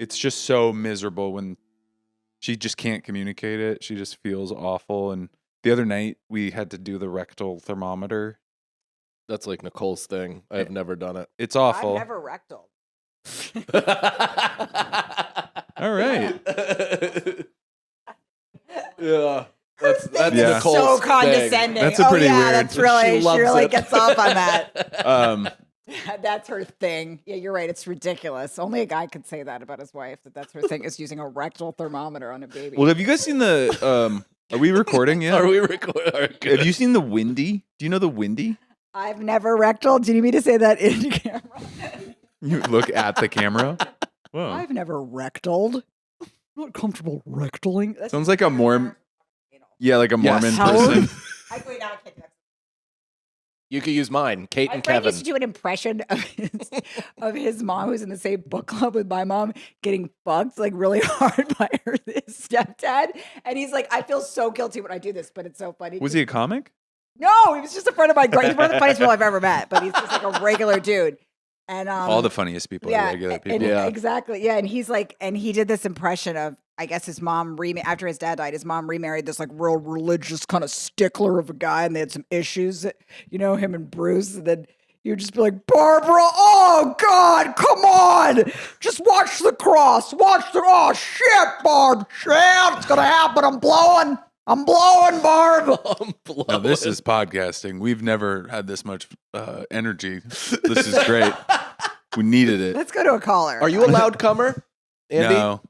it's just so miserable when she just can't communicate it. She just feels awful. And the other night we had to do the rectal thermometer. That's like Nicole's thing. I have never done it. It's awful. I've never rectal. All right. Yeah. That's Yeah. Nicole's so thing. condescending. That's a pretty weird- That's really, She loves she really it. gets off on that. Um, That's her thing. Yeah, you're right. It's ridiculous. Only a guy could say that about his wife, that's her thing, is using a rectal thermometer on a baby. well, have you guys seen the? Are we recording yet? Are we recording? Have you seen the Windy? Do you know the Windy? I've never rectal. Do you need me to say that in camera? You look at the camera. Whoa. I've never rectaled. I'm not comfortable rectaling. That's Sounds like a Mormon. Yeah, like a Mormon How- person. Wait, now I can't do that. You could use mine, Kate My and friend Kevin. used to do an impression of his mom, who's in the same book club with my mom, getting fucked like really hard by his stepdad. And he's like, I feel so guilty when I do this, but it's so funny. Was he a comic? No, he was just a friend of mine. He's one of the funniest people I've ever met, but he's just like a regular dude. And All the funniest people are regular people. and Yeah. exactly. Yeah, and he's like, and he did this impression of, I guess his mom after his dad died, his mom remarried this like real religious kind of stickler of a guy, and they had some issues, him and Bruce, and then you'd just be like, Barbara, oh God, come on, just watch the cross, oh shit, Barb, shit, it's gonna happen, I'm blowing, Barb. Now, this is podcasting. We've never had this much energy. This is great. We needed it. Let's go to a caller. Are you a loud comer, Andy? No.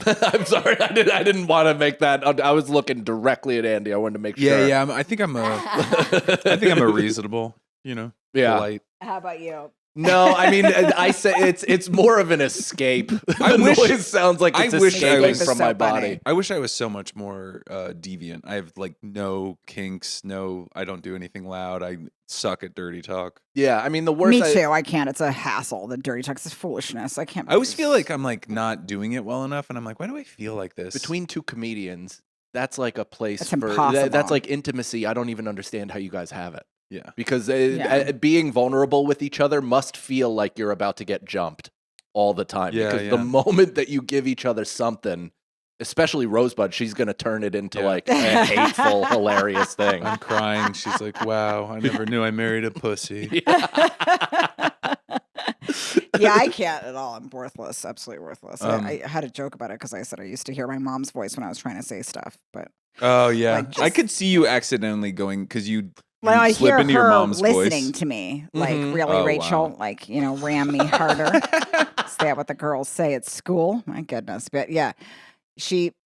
I'm sorry. I didn't want to make that. I was looking directly at Andy. I wanted to make sure. Yeah. I think I'm a reasonable, Yeah. polite. How about you? No, I mean, I say it's more of an escape. I The wish- noise sounds like it's I wish I escaping was from so my funny. body. I wish I was so much more deviant. I have like no kinks. I don't do anything loud. I suck at dirty talk. Yeah, I mean, the worst. Me too. I can't. It's a hassle. The dirty talk is foolishness. I can't. I always feel like I'm like not doing it well enough, and I'm like, why do I feel like this? Between two comedians, that's like a place That's for impossible. that's like intimacy. I don't even understand how you guys have it. Yeah. Because Yeah. being vulnerable with each other must feel like you're about to get jumped all the time. Yeah, because yeah. the moment that you give each other something, especially Rosebud, she's going to turn it into Yeah. like a hateful, hilarious thing. I'm crying. She's like, wow, I never knew I married a pussy. Yeah, I can't at all. I'm worthless. Absolutely worthless. I Um, had a joke about it because I said I used to hear my mom's voice when I was trying to say stuff. But Oh, yeah. Like, I just- could see you accidentally going because you when I slip hear into your her mom's listening voice. to me, like Mhm. really, Oh, Rachel, wow. like, ram me harder. Is that what the girls say at school? My goodness. But yeah,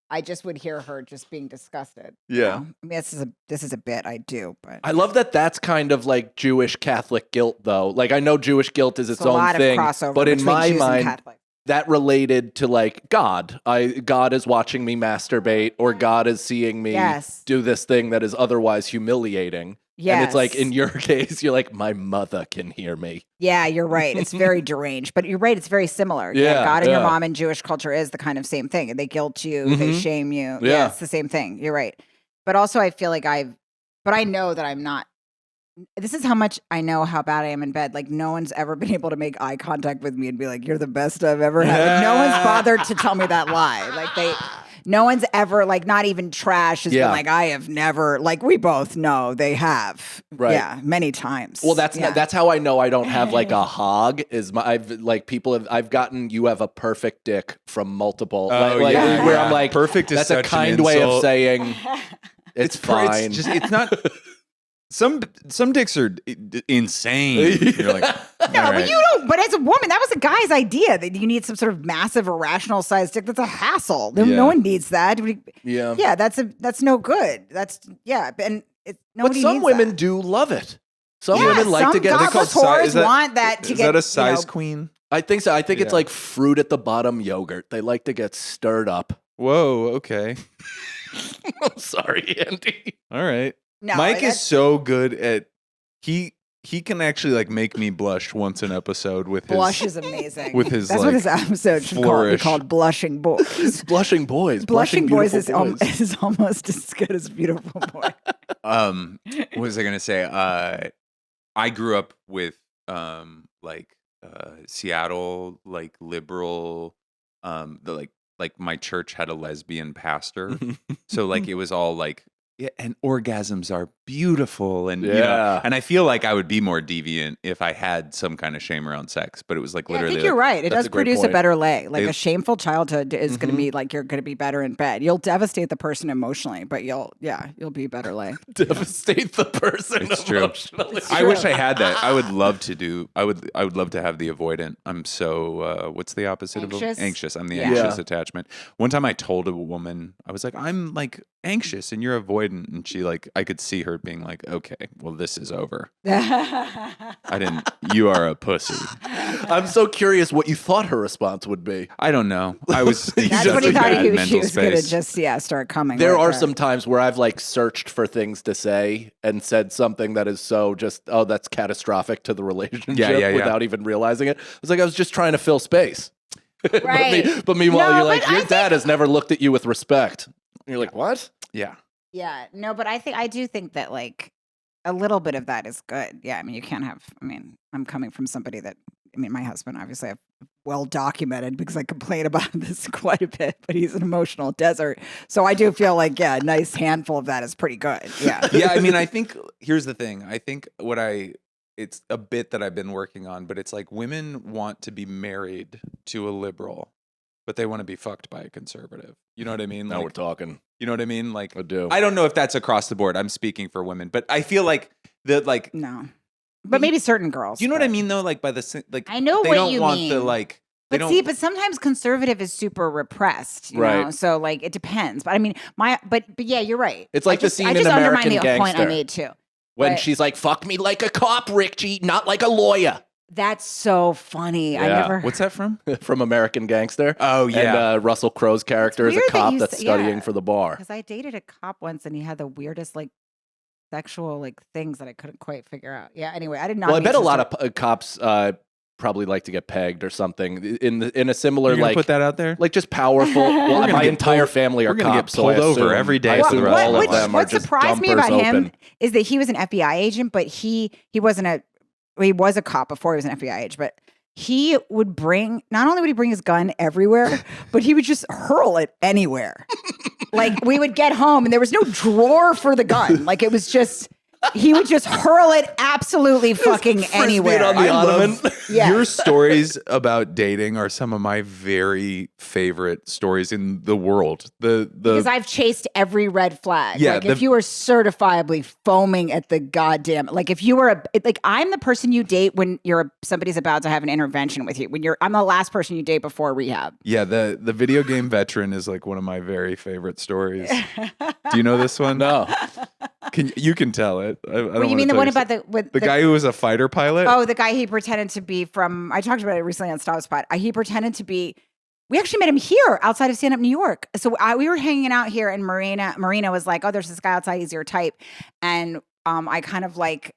I just would hear her just being disgusted. you Yeah. know? I mean, this is a bit I do, but I love that that's kind of like Jewish Catholic guilt, though. Like, I know Jewish guilt is its it's a own lot thing, of crossover but in between my Jews and mind, Catholics. that related to like God. God is watching me masturbate, or God is seeing me Yes. do this thing that is otherwise humiliating. And it's like, in your case, you're like, my mother can hear me. Yeah, you're right. It's very deranged, but you're right. It's very similar. Yeah, God and your yeah. mom in Jewish culture is the kind of same thing. They guilt you, they Mhm. shame you. Yeah. It's the same thing. You're right. But also, I feel like but I know that I'm not. This is how much I know how bad I am in bed. Like, no one's ever been able to make eye contact with me and be like, "You're the best I've ever had." Like, no one's bothered to tell me that lie. No one's ever, like, not even trash has Yeah. been like, I have never, like, we both know they have. Right. Yeah, many times. Well, that's Yeah. that's how I know I don't have like a hog. I've gotten you have a perfect dick from multiple. Oh, like, yeah, where yeah. I'm like, Perfect is that's a such an kind way of insult. saying it's fine. It's not. Some dicks are insane. You're like, No, all but right. you don't. But as a woman, that was a guy's idea that you need some sort of massive, irrational sized dick. That's a hassle. No Yeah. one needs that. Yeah. Yeah, that's no good. And But nobody some needs women that. do love it. Some Yeah, women like some to get. godless called whores is that- want that to Is get. that a size you know, queen? I think so. I think it's Yeah. like fruit at the bottom yogurt. They like to get stirred up. Whoa. Okay. I'm sorry, Andy. All right. no, Mike is that's- so good at he can actually like make me blush once an episode with his blush is amazing. with his, that's like, what this episode should be flourish. called Blushing Boys. Blushing boys. Blushing Boys is, beautiful boys. is almost as good as Beautiful Boy. What was I gonna say? I grew up with Seattle, like liberal like my church had a lesbian pastor, so like it was all like. Yeah, and orgasms are beautiful, and you know, and I feel like I would be more deviant if I had some kind of shame around sex. But it was like literally. I think you're right. It does produce a better lay. Like a shameful childhood is going to be like you're going to be better in bed. You'll devastate the person emotionally, but you'll be better lay. Devastate the person emotionally. I wish I had that. I would love to do. I would love to have the avoidant. I'm so. What's the opposite of anxious? I'm the anxious attachment. One time I told a woman, I was like, I'm like anxious and you're avoidant, and she like I could see her being like, okay, well this is over. You are a pussy. I'm so curious what you thought her response would be. I don't know. I was that's what he thought she was gonna just start coming. There are some times where I've like searched for things to say and said something that is so just that's catastrophic to the relationship without even realizing it. It's like I was just trying to fill space. Right. but meanwhile you're like, your dad has never looked at you with respect. And you're like, what? Yeah. Yeah. No, but I do think that like a little bit of that is good. Yeah. I mean, you can't have, I'm coming from somebody that, my husband, obviously, I've well documented because I complain about this quite a bit, but he's an emotional desert. So I do feel like, a nice handful of that is pretty good. Yeah. Yeah. I think here's the thing. I think it's a bit that I've been working on, but it's like women want to be married to a liberal, but they want to be fucked by a conservative. You know what I mean? Now we're talking. You know what I mean? Like, I do. I don't know if that's across the board. I'm speaking for women, but I feel like no, but maybe certain girls. You know what I mean? Though, like by the like, I know they what don't you want mean. the like. But sometimes conservative is super repressed, you know? So like it depends. But but yeah, you're right. It's like the scene in American Gangster. The point I made too. When she's like, "Fuck me like a cop, Richie, not like a lawyer." That's so funny. Yeah. I never. What's that from? From American Gangster. Oh yeah. And Russell Crowe's character is a cop that's studying for the bar. Because I dated a cop once, and he had the weirdest like sexual like things that I couldn't quite figure out. Yeah. Anyway, I did not. Well, I bet a lot of cops probably like to get pegged or something in a similar You're gonna put that out there, like just powerful. Well, my entire family are cops, get pulled over every day. What surprised me about him is that he was an FBI agent, but he was a cop before he was an FBI agent, but he would not only would he bring his gun everywhere, but he would just hurl it anywhere. Like we would get home and there was no drawer for the gun. Like it was just, he would just hurl it absolutely fucking anywhere. On the ottoman. Your stories about dating are some of my very favorite stories in the world. Because I've chased every red flag. Yeah, like if you were certifiably foaming at the goddamn, like if you were I'm the person you date when somebody's about to have an intervention with you. I'm the last person you date before rehab. Yeah, the video game veteran is like one of my very favorite stories. Do you know this one? No. You can tell it. You mean the one about the guy who was a fighter pilot? Oh, the guy he pretended to be from. I talked about it recently on Stop Spot. He pretended to be. We actually met him here outside of Stand Up New York. So we were hanging out here, and Marina was like, "Oh, there's this guy outside. He's your type." And I kind of like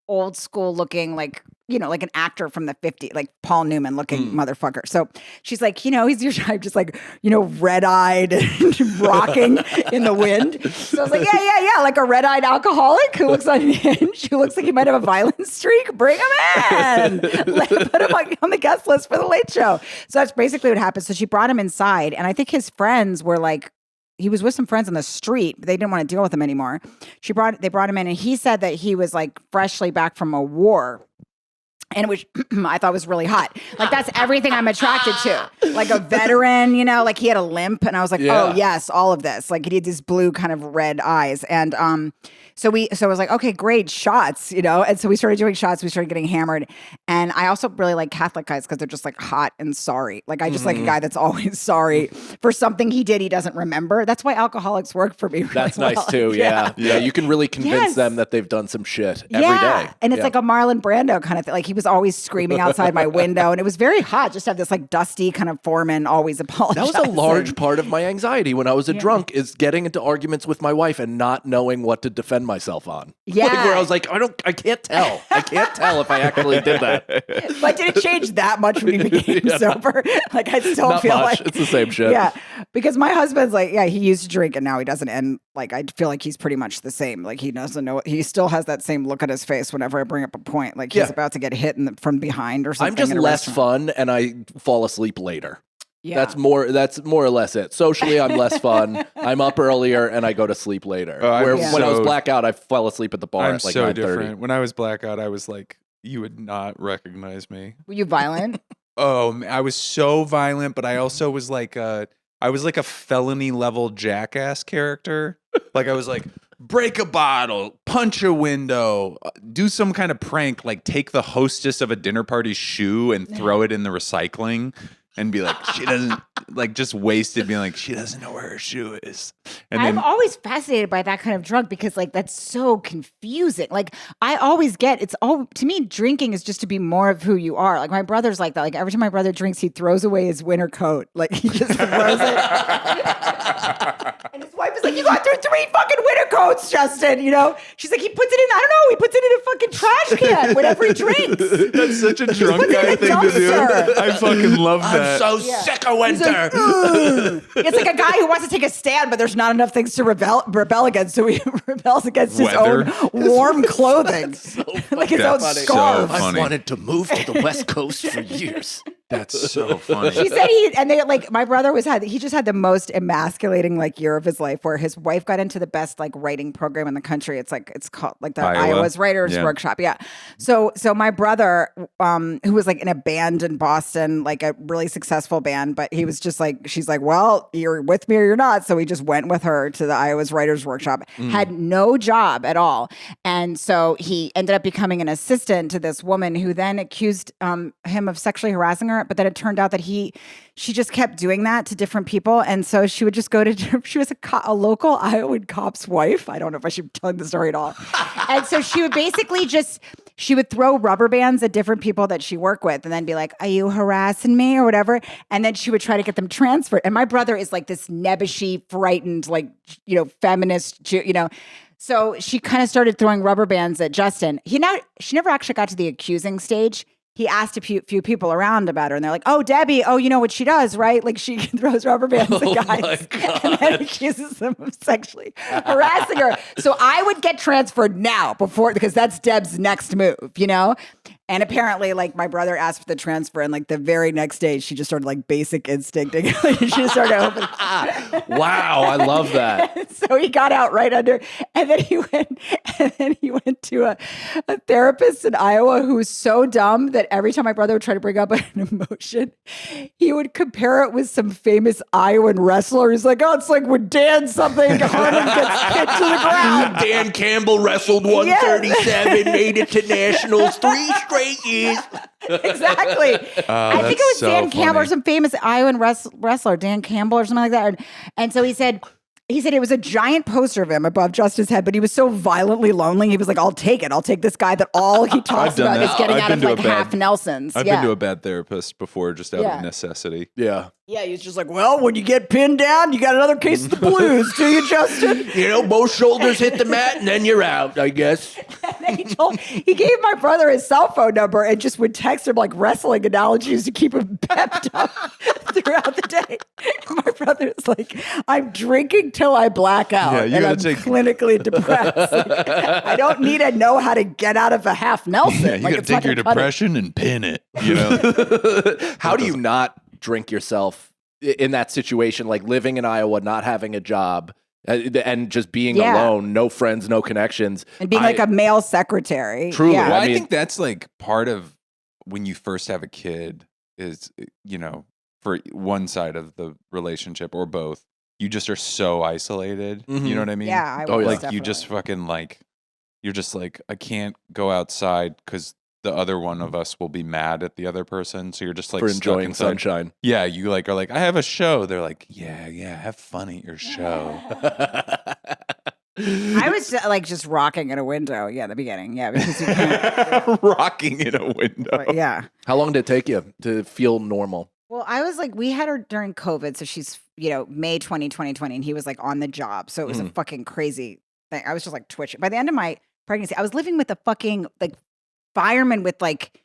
old school looking, like like an actor from the 50s, like Paul Newman looking motherfucker. So she's like, he's your type, just like, red-eyed and rocking in the wind. So I was like, yeah, like a red-eyed alcoholic who looks unhinged, who looks like he might have a violent streak. Bring him in. Put him on the guest list for the Late Show. So that's basically what happened. So she brought him inside, and I think his friends were like, he was with some friends on the street, but they didn't want to deal with him anymore. They brought him in, and he said that he was like freshly back from a war. And which I thought was really hot. Like that's everything I'm attracted to. Like a veteran, like he had a limp, and I was like, oh yes, all of this. Like he had these blue kind of red eyes, and so I was like, okay, great, shots, And so we started doing shots. We started getting hammered, and I also really like Catholic guys because they're just like hot and sorry. Like I just like a guy that's always sorry for something he did he doesn't remember. That's why alcoholics work for me. Really that's nice too. Yeah. You can really convince them that they've done some shit every day. And it's like a Marlon Brando kind of thing. Like he was always screaming outside my window, and it was very hot just to have this like dusty kind of foreman always apologizing. That was a large part of my anxiety when I was a drunk, is getting into arguments with my wife and not knowing what to defend myself on. Yeah. Like where I was like, I can't tell. I can't tell if I actually did that. But did it change that much when you became sober? Like I still not feel much. like it's the same shit. Yeah. Because my husband's like, he used to drink and now he doesn't. And like I feel like he's pretty much the same. Like he doesn't know, he still has that same look on his face whenever I bring up a point. Like he's about to get hit from behind or something. I'm just less fun and I fall asleep later. Yeah. That's more or less it. Socially, I'm less fun. I'm up earlier and I go to sleep later. When I was blackout, I fell asleep at the bar at like 9:30. Different. When I was blackout, I was like, you would not recognize me. Were you violent? Oh, I was so violent, but I also was like a felony level jackass character. Like I was like, break a bottle, punch a window, do some kind of prank, like take the hostess of a dinner party's shoe and throw it in the recycling. And be like, she doesn't, like, just wasted being like, she doesn't know where her shoe is. And I'm always fascinated by that kind of drug because, like, that's so confusing. Like, I always get, to me, drinking is just to be more of who you are. Like, my brother's like that. Like, every time my brother drinks, he throws away his winter coat. Like, he just throws it. And his wife is like, you got through 3 fucking winter coats, Justin, you know? She's like, he puts it in, I don't know, he puts it in a fucking trash can whenever he drinks. That's such a drunk guy thing to do. I fucking love that. I'm so sick of winter. It's like a guy who wants to take a stand, but there's not enough things to rebel against, so he rebels against his own warm clothing. Like his own scarf. I wanted to move to the West Coast for years. That's so funny. She said my brother he just had the most emasculating like year of his life where his wife got into the best like writing program in the country. It's called like the Iowa's Writers Workshop. Yeah. So my brother, who was like in a band in Boston, like a really successful band, but he was just like, she's like, well, you're with me or you're not. So he just went with her to the Iowa's Writers Workshop, had no job at all. And so he ended up becoming an assistant to this woman who then accused him of sexually harassing her. But then it turned out that she just kept doing that to different people. And so she would just go to, she was a local Iowan cop's wife. I don't know if I should be telling the story at all. And so she would basically she would throw rubber bands at different people that she worked with and then be like, are you harassing me or whatever? And then she would try to get them transferred. And my brother is like this nebbishy, frightened, like, you know, feminist, you know. So she kind of started throwing rubber bands at Justin. She never actually got to the accusing stage. He asked a few people around about her, and they're like, oh, Debbie, you know what she does, right? Like, she throws rubber bands at guys and then accuses them of sexually harassing her. So I would get transferred now because that's Deb's next move, you know? And apparently, like, my brother asked for the transfer, and like the very next day, she just started like basic instincting. She just started opening. Wow, I love that. So he got out right under, and then he went to a therapist in Iowa who was so dumb that every time my brother would try to bring up an emotion, he would compare it with some famous Iowan wrestler. He's like, oh, it's like when Dan something Harmon gets kicked to the ground. Dan Campbell wrestled 137, made it to nationals 3 straight years. Exactly. I think it was so Dan Campbell or some famous Iowan wrestler, Dan Campbell or something like that. And so he said it was a giant poster of him above Justin's head, but he was so violently lonely. He was like, I'll take it. I'll take this guy that all he talks about is getting out of like half Nelsons. I've been to a bad therapist before just out of necessity. Yeah. Yeah, he's just like, well, when you get pinned down, you got another case of the blues, do you, Justin? You know, both shoulders hit the mat and then you're out, I guess. And then he gave my brother his cell phone number and just would text him like wrestling analogies to keep him pepped up throughout the day. My brother is like, I'm drinking till I black out and I'm clinically depressed. Like, I don't need to know how to get out of a half Nelson. Yeah, you gotta take your depression and pin it, you know? How do you not drink yourself in that situation, like living in Iowa, not having a job, and just being alone, no friends, no connections, and being like a male secretary? Truly, yeah. Well, I think that's like part of when you first have a kid is, you know, for one side of the relationship or both, you just are so isolated. Mm-hmm. You know what I mean? Yeah, like you just fucking like, you're just like, I can't go outside because the other one of us will be mad at the other person. So you're just like for enjoying sunshine. Yeah, you like are like, I have a show. They're like, yeah, have fun at your show. I was like just rocking in a window. Yeah, at the beginning. Yeah, because you can't rocking in a window. But, yeah. How long did it take you to feel normal? Well, I was like, we had her during COVID, so she's, you know, May 2020, and he was like on the job. So it was a fucking crazy thing. I was just like twitching. By the end of my pregnancy, I was living with a fucking like fireman with like,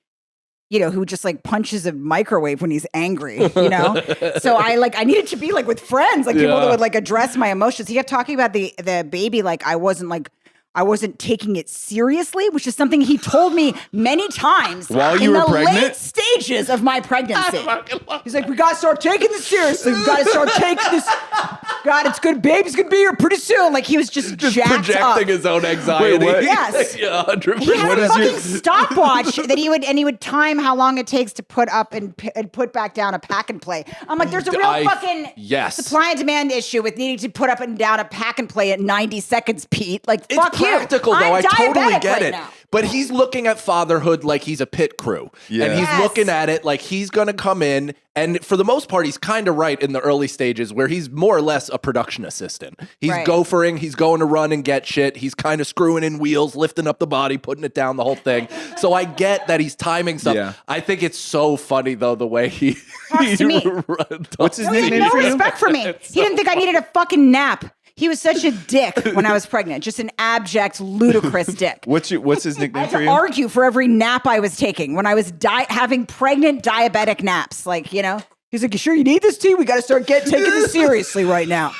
you know, who just like punches a microwave when he's angry, you know? So I needed to be like with friends, like people that would like address my emotions. He kept talking about the baby, like I wasn't like I wasn't taking it seriously, which is something he told me many times while you were pregnant? Late stages of my pregnancy. He's like, we got to start taking this seriously. We got to start taking this. God, it's good. Baby's going to be here pretty soon. Like, he was just jacked projecting up. His own anxiety. Wait, what? Yes. Yeah, 100%. He had a fucking stopwatch that he would time how long it takes to put up and put back down a pack and play. I'm like, there's a real fucking supply and demand issue with needing to put up and down a pack and play at 90 seconds, Pete. Like, fuck you. It's practical, though. I totally get it. Now. But he's looking at fatherhood like he's a pit crew. Yeah. And he's looking at it like he's going to come in. And for the most part, he's kind of right in the early stages where he's more or less a production assistant. He's gophering. He's going to run and get shit. He's kind of screwing in wheels, lifting up the body, putting it down, the whole thing. So I get that he's timing stuff. Yeah. I think it's so funny, though, the way he talks to me. What's his name? He had no respect for me. He didn't think I needed a fucking nap. He was such a dick when I was pregnant. Just an abject, ludicrous dick. What's his nickname for you? I had to argue for every nap I was taking when I was having pregnant diabetic naps. Like, you know, he's like, you sure you need this tea? We got to start taking this seriously right now.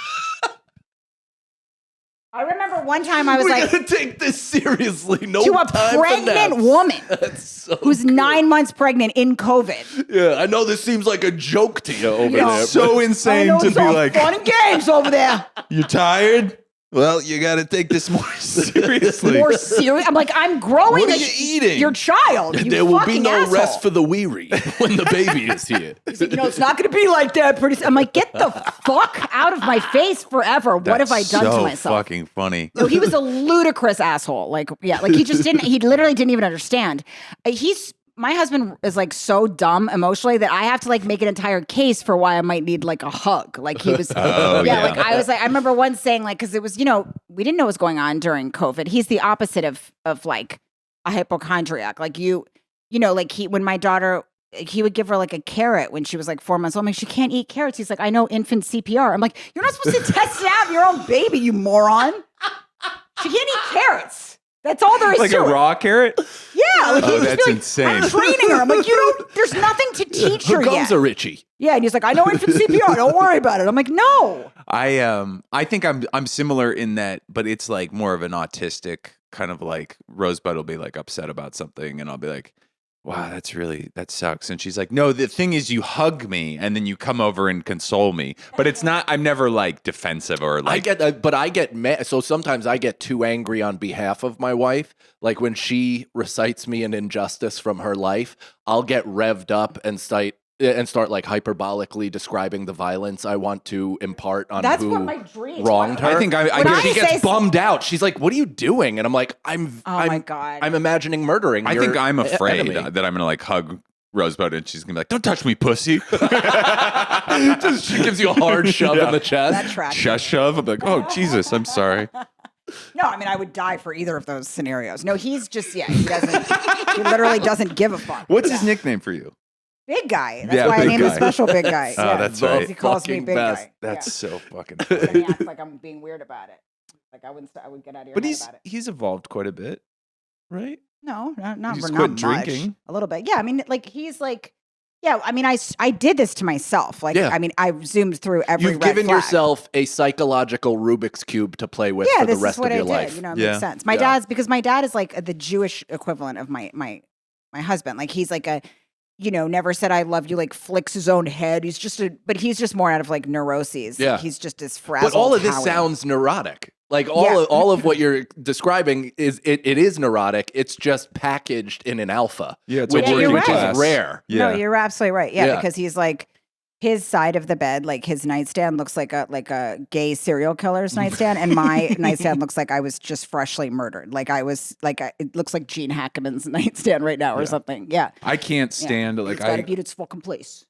I remember one time I was like, we gotta take this seriously. No to a time pregnant woman who's 9 months pregnant in COVID. Yeah, I know this seems like a joke to you over there. So insane to be like, fun and games over there. You tired? Well, you got to take this more seriously. More serious? I'm like, I'm growing. What are you eating? Your child. There will be no rest for the weary when the baby is here. He's like, it's not going to be like that pretty soon. I'm like, get the fuck out of my face forever. What have I done to myself? So fucking funny. No, he was a ludicrous asshole. Like he just didn't, he literally didn't even understand. My husband is like so dumb emotionally that I have to like make an entire case for why I might need like a hug. Like he was, like I was like, I remember once saying like, cause it was, you know, we didn't know what was going on during COVID. He's the opposite of like a hypochondriac. Like you know, like when my daughter, he would give her like a carrot when she was like 4 months old. I'm like, she can't eat carrots. He's like, I know infant CPR. I'm like, you're not supposed to test it out of your own baby, you moron. She can't eat carrots. That's all there is like to it. Like a raw carrot? Yeah. Like that's like, insane. I'm training her. I'm like, there's nothing to teach her yet. Here comes a Richie. Yeah, and he's like, I know infant CPR. Don't worry about it. I'm like, no. I think I'm similar in that, but it's like more of an autistic kind of like Rosebud will be like upset about something and I'll be like, wow, that sucks. And she's like, no, the thing is you hug me and then you come over and console me. But it's not, I'm never like defensive or like. I get mad. So sometimes I get too angry on behalf of my wife. Like when she recites me an injustice from her life, I'll get revved up and start like hyperbolically describing the violence I want to impart on That's who what my dream wronged her. I think she gets bummed out. She's like, "What are you doing?" And I'm like, my God. I'm imagining murdering." I think I'm afraid enemy. that I'm gonna like hug Rosebud and she's gonna be like, "Don't touch me, pussy." She gives you a hard shove in the chest. That tracks. Chest shove. I'm like, "Oh Jesus, I'm sorry." No, I mean I would die for either of those scenarios. No, he's just he literally doesn't give a fuck. What's his nickname for you? Big guy. That's why I named him Special Big Guy. Oh, that's right. He calls me Big Guy. That's so fucking funny. And he acts like I'm being weird about it. Like I would get out of your head about it. He's evolved quite a bit, right? No, not he's not quit drinking. Much. A little bit. Yeah, I mean, like he's like, yeah. I mean, I did this to myself. Like, I mean, I zoomed through every. You've given yourself a psychological Rubik's cube to play with for the rest of your life. You know, it makes sense. My dad is like the Jewish equivalent of my husband. Like he's like a. You know, never said I love you, like flicks his own head. He's just more out of like neuroses. Yeah. He's just as frazzled. But all of this sounds neurotic. Like all of what you're describing is it is neurotic. It's just packaged in an alpha. Yeah, it's which is rare. Yeah. No, you're absolutely right. Yeah, because he's like his side of the bed, like his nightstand looks like a gay serial killer's nightstand, and my nightstand looks like I was just freshly murdered. Like I was like it looks like Gene Hackman's nightstand right now or something. Yeah, I can't stand like it's gotta be its fucking place.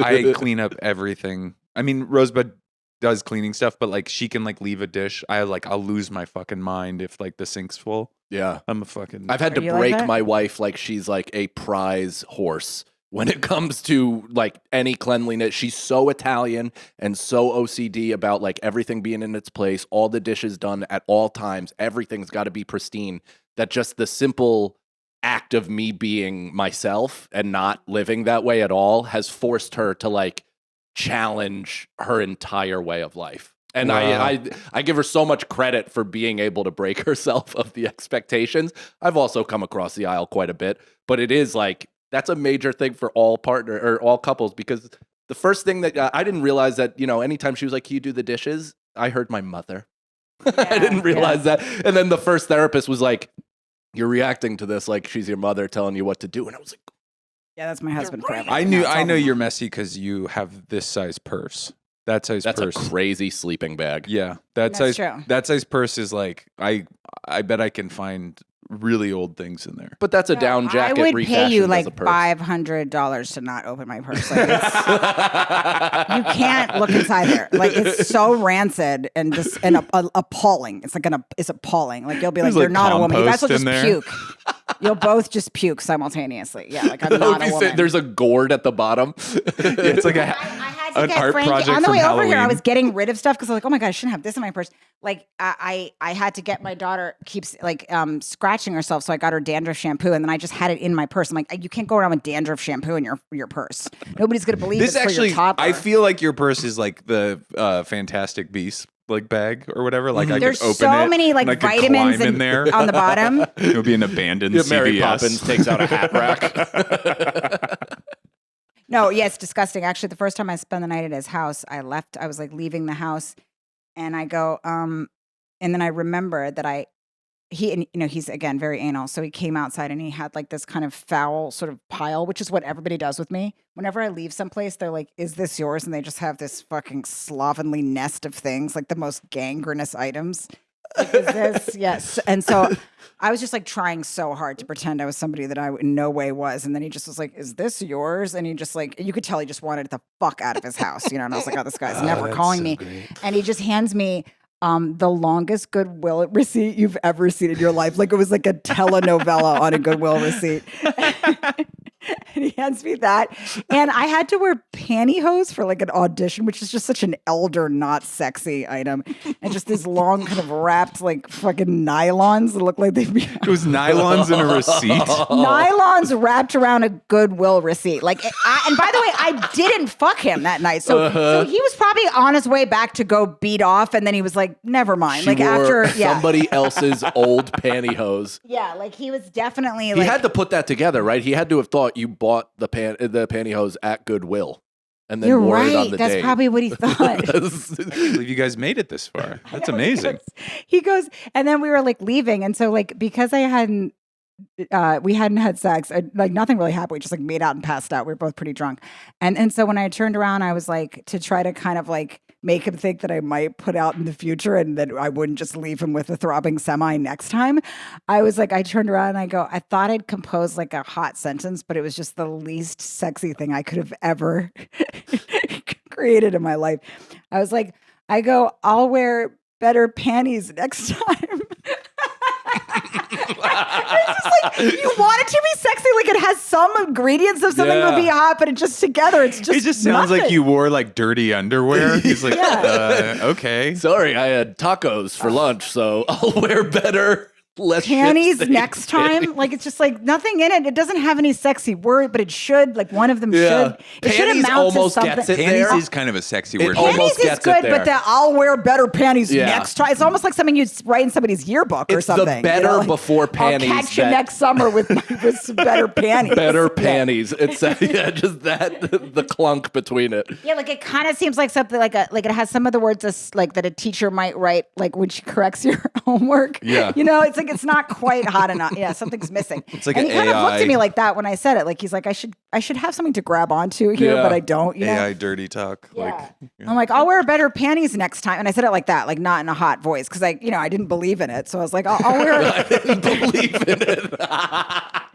I clean up everything. I mean, Rosebud does cleaning stuff, but like she can like leave a dish. I'll lose my fucking mind if like the sink's full. Yeah, I've had to break my wife like she's like a prize horse. When it comes to like any cleanliness, she's so Italian and so OCD about like everything being in its place, all the dishes done at all times, everything's got to be pristine, that just the simple act of me being myself and not living that way at all has forced her to like challenge her entire way of life. And wow. I give her so much credit for being able to break herself of the expectations. I've also come across the aisle quite a bit, but it is like, that's a major thing for all couples, because the first thing that I didn't realize that, anytime she was like, can you do the dishes? I heard my mother. Yeah, I didn't realize that. And then the first therapist was like, you're reacting to this like she's your mother telling you what to do. And I was like, yeah, that's my husband forever. I know you're messy because you have this size purse. That's a crazy sleeping bag. Yeah, that's true. That size purse is like, I bet I can find really old things in there. But that's a down jacket. I would pay you like $500 to not open my purse. Like you can't look inside there. Like it's so rancid and just appalling. It's like it's appalling. Like you'll be like, you're not a woman. You guys will just puke. You'll both just puke simultaneously. Yeah, like I'm not a woman. There's a gourd at the bottom. It's like an art project on the way over Halloween. Here. I was getting rid of stuff because I was like, oh my God, I shouldn't have this in my purse. Like I had to get, my daughter keeps like scratching herself, so I got her dandruff shampoo, and then I just had it in my purse. I'm like, you can't go around with dandruff shampoo in your purse. Nobody's gonna believe this. For your toddler. I feel like your purse is like the Fantastic Beasts like bag or whatever. Like I could open so it. Many like vitamins in there on the bottom. It would be an abandoned CVS. Mary Poppins takes out a hat rack. No, yeah, it's disgusting. Actually, the first time I spent the night at his house, I was like leaving the house, and I go, and then I remember that he's again very anal. So he came outside and he had like this kind of foul sort of pile, which is what everybody does with me. Whenever I leave someplace, they're like, is this yours? And they just have this fucking slovenly nest of things, like the most gangrenous items. Like, is this? Yes. And so I was just like trying so hard to pretend I was somebody that I in no way was. And then he just was like, is this yours? And he just like, you could tell he just wanted the fuck out of his house, And I was like, oh, this guy's never calling me. Great. And he just hands me the longest Goodwill receipt you've ever seen in your life. Like it was like a telenovela on a Goodwill receipt. And he hands me that. And I had to wear pantyhose for like an audition, which is just such an elder, not sexy item. And just these long kind of wrapped like fucking nylons that look like they'd be. It was nylons in a receipt? Nylons wrapped around a Goodwill receipt. Like, and by the way, I didn't fuck him that night. So he was probably on his way back to go beat off. And then he was like, never mind. She wore somebody else's old pantyhose. Yeah, like he was definitely He had to put that together, right? He had to have thought you bought the pantyhose at Goodwill and then wore it on the That's date. Probably what he thought. I believe you guys made it this far. That's amazing. He goes, and then we were like leaving, and so like because we hadn't had sex, like nothing really happened. We just like made out and passed out. We were both pretty drunk, and so when I turned around, I was like to try to kind of like make him think that I might put out in the future and that I wouldn't just leave him with a throbbing semi next time. I was like, I turned around and I go, I thought I'd compose like a hot sentence, but it was just the least sexy thing I could have ever created in my life. I was like, I'll wear better panties next time. It's just like, you want it to be sexy, like it has some ingredients of something to be hot, but it just together, it just sounds like you wore like dirty underwear. He's like, okay. Sorry, I had tacos for lunch, so I'll wear better. Less panties next time. Like it's just like nothing in it. It doesn't have any sexy word, but it should. Like one of them should. It should amount to something. Gets it panties there. Is kind of a sexy word. Panties is good, but I'll wear better panties next time. It's almost like something you'd write in somebody's yearbook or something. It's the better like, before panties. I'll catch you next summer with some better panties. Better panties. It's just that the clunk between it. Yeah, like it kind of seems like something like it has some of the words like that a teacher might write like when she corrects your homework. Yeah, it's like it's not quite hot enough. Yeah, something's missing. It's like and he kind of looked at me like that when I said it. Like he's like, I should have something to grab onto here, but I don't. AI dirty talk. Yeah. Like, I'm like, I'll wear better panties next time, and I said it like that, like not in a hot voice, because I didn't believe in it. So I was like, I'll wear. I didn't believe in it. I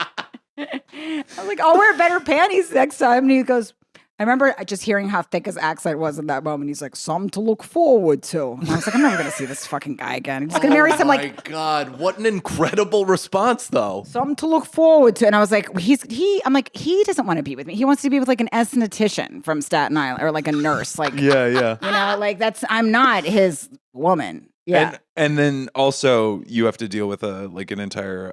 was like, I'll wear better panties next time, and he goes. I remember just hearing how thick his accent was in that moment. He's like, something to look forward to. And I was like, I'm never going to see this fucking guy again. He's going to marry some like... Oh my God, what an incredible response though. Something to look forward to. And I was like, I'm like, he doesn't want to be with me. He wants to be with like an esthetician from Staten Island or like a nurse. Like, yeah. Like I'm not his woman. Yeah. And then also you have to deal with an entire,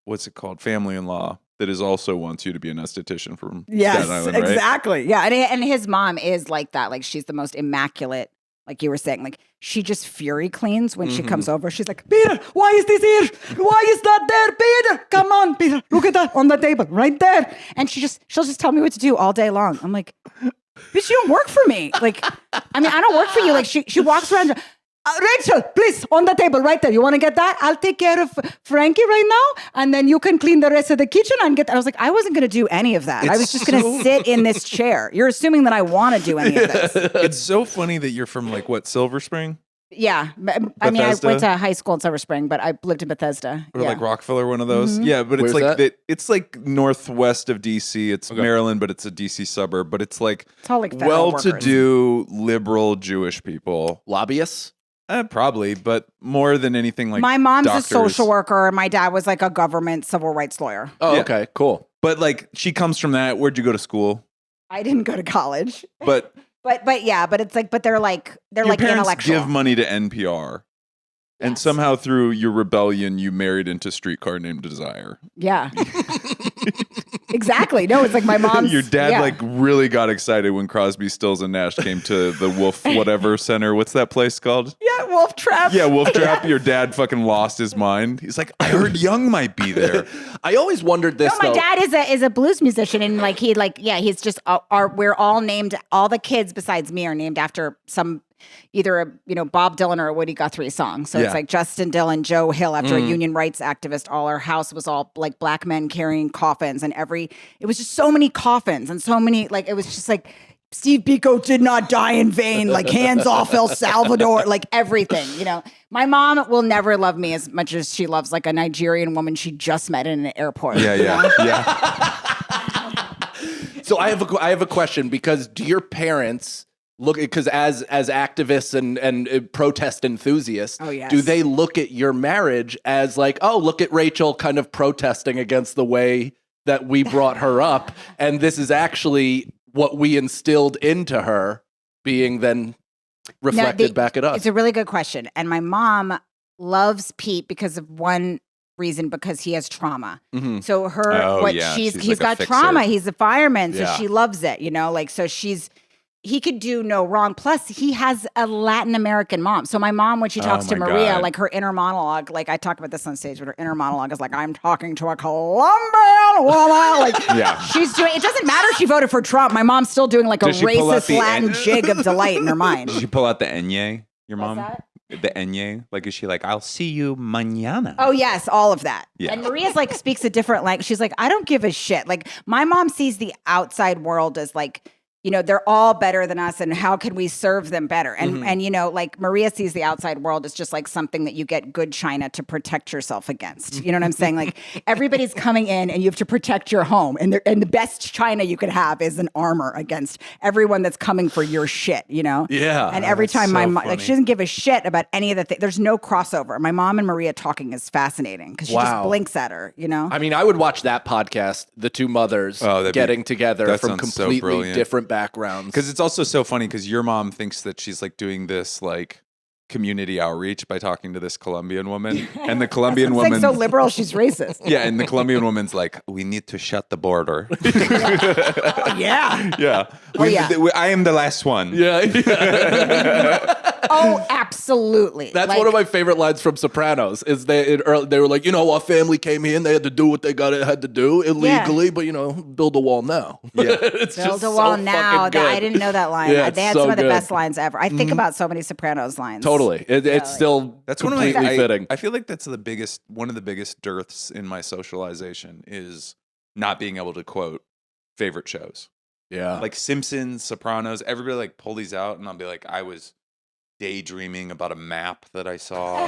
what's it called? Family-in-law. That is also wants you to be an esthetician from Staten Island, right? Exactly. Yeah, and his mom is like that. Like she's the most immaculate like you were saying, like she just fury cleans when she comes over. She's like, Peter, why is this here? Why is that there? Peter, come on, Peter, look at that on the table right there. And she'll just tell me what to do all day long. I'm like, bitch, you don't work for me. Like, I mean, I don't work for you. Like she walks around. Rachel, please, on the table right there. You want to get that? I'll take care of Frankie right now, and then you can clean the rest of the kitchen and get. I was like, I wasn't going to do any of that. I was just going to sit in this chair. You're assuming that I want to do any of this. It's so funny that you're from like what, Silver Spring? Yeah, I mean, I went to high school in Silver Spring, but I lived in Bethesda. Or like Rockville, one of those. Yeah, but it's like it's like northwest of DC. It's Maryland, but it's a DC suburb. But it's like well-to-do liberal Jewish people, lobbyists. Probably, but more than anything, like my mom's doctors. a social worker, and my dad was like a government civil rights lawyer. Oh, okay, cool. But like, she comes from that. Where'd you go to school? I didn't go to college, but yeah, but it's like, but they're like parents intellectual. Give money to NPR, and somehow through your rebellion, you married into Streetcar Named Desire. Yeah. Exactly. No, it's like my mom's. Your dad like really got excited when Crosby, Stills, and Nash came to the Wolf whatever center. What's that place called? Yeah, Wolf Trap. Yeah, Wolf Trap. Your dad fucking lost his mind. He's like, I heard Young might be there. I always wondered this. No, my dad is a blues musician, and like he's just we're all named. All the kids besides me are named after some. Either Bob Dylan or a Woody Guthrie song. So it's like Justin Dillon, Joe Hill after a union rights activist. All our house was all like black men carrying coffins, and it was just so many coffins and so many it was just like Steve Biko did not die in vain, like hands off El Salvador, like everything. My mom will never love me as much as she loves like a Nigerian woman she just met in an airport. Yeah. So I have a question, because do your parents look, because as activists and protest enthusiasts, do they look at your marriage as like, oh, look at Rachel kind of protesting against the way that we brought her up, and this is actually what we instilled into her being then reflected back at us? It's a really good question. And my mom loves Pete because of one reason, because he has trauma. So he's got trauma. He's a fireman, so she loves it, so he could do no wrong. Plus, he has a Latin American mom. So my mom, when she talks to Maria, like her inner monologue, like I talk about this on stage, but her inner monologue is like, I'm talking to a Colombian woman. Like she's doing, it doesn't matter if she voted for Trump. My mom's still doing like a racist Latin jig of delight in her mind. Did she pull out the enye, your mom? The enye? Like, is she like, I'll see you mañana? Oh, yes, all of that. Yeah. And Maria's like, speaks a different language. She's like, I don't give a shit. Like, my mom sees the outside world as like, they're all better than us, and how can we serve them better? And like Maria sees the outside world as just like something that you get good china to protect yourself against. You know what I'm saying? Like everybody's coming in, and you have to protect your home, and the best china you could have is an armor against everyone that's coming for your shit. Yeah. And every time my mom, like, she doesn't give a shit about any of the things. There's no crossover. My mom and Maria talking is fascinating because she just blinks at her. I mean, I would watch that podcast, the two mothers getting together from completely different backgrounds. Because it's also so funny, because your mom thinks that she's like doing this like community outreach by talking to this Colombian woman, and the Colombian woman so liberal she's racist. Yeah, and the Colombian woman's like, we need to shut the border. Yeah. I am the last one. Oh, absolutely. That's one of my favorite lines from Sopranos. Is they were like, our family came here and they had to do what they had to do illegally, but build a wall now. Yeah, build a wall now. I didn't know that line. They had some of the best lines ever. I think about so many Sopranos lines. Totally, it's still completely fitting. I feel like that's one of the biggest dearths in my socialization is not being able to quote favorite shows. Yeah, like Simpsons, Sopranos. Everybody like pull these out, and I'll be like, I was daydreaming about a map that I saw.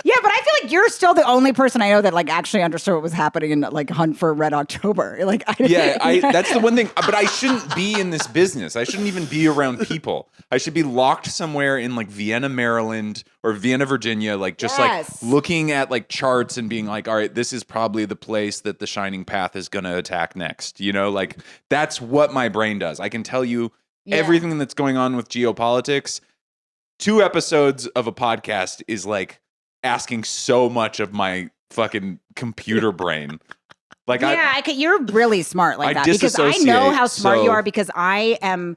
Yeah, but I feel like you're still the only person I know that like actually understood what was happening in like Hunt for Red October. Like, that's the one thing. But I shouldn't be in this business. I shouldn't even be around people. I should be locked somewhere in like Vienna, Maryland, or Vienna, Virginia, like just like looking at like charts and being like, all right, this is probably the place that the Shining Path is going to attack next. Like that's what my brain does. I can tell you everything that's going on with geopolitics. 2 episodes of a podcast is like asking so much of my fucking computer brain. Like, you're really smart like that, because I know how smart you are, because I'm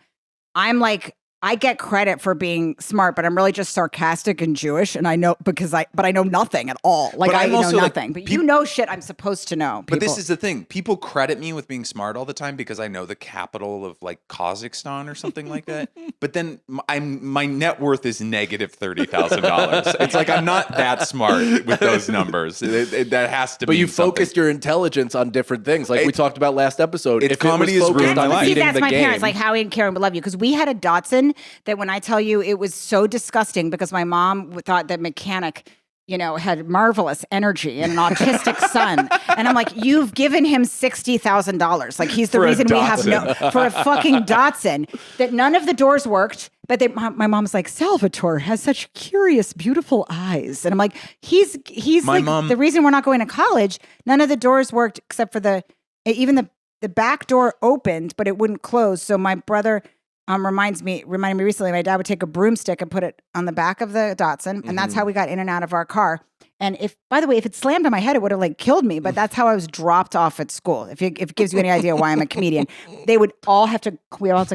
like I get credit for being smart, but I'm really just sarcastic and Jewish, and I know but I know nothing at all. Like I know nothing, but you know shit I'm supposed to know. But this is the thing: people credit me with being smart all the time because I know the capital of like Kazakhstan or something like that. But then my net worth is negative $30,000. It's like I'm not that smart with those numbers. That has to. But be you focused your intelligence on different things, like we talked about last episode. If comedy is ruined my life. See, that's my parents, like Howie and Karen would love you because we had a Datsun that when I tell you it was so disgusting because my mom thought that mechanic, had marvelous energy and an autistic son. And I'm like, you've given him $60,000. Like he's the reason we have for a fucking Datsun that none of the doors worked. But my mom's like, Salvatore has such curious, beautiful eyes. And I'm like, he's my like mom, the reason we're not going to college. None of the doors worked except for even the back door opened, but it wouldn't close. So my brother reminded me recently, my dad would take a broomstick and put it on the back of the Datsun, and that's how we got in and out of our car. And by the way, if it slammed on my head, it would have like killed me. But that's how I was dropped off at school. If it gives you any idea why I'm a comedian, we all have to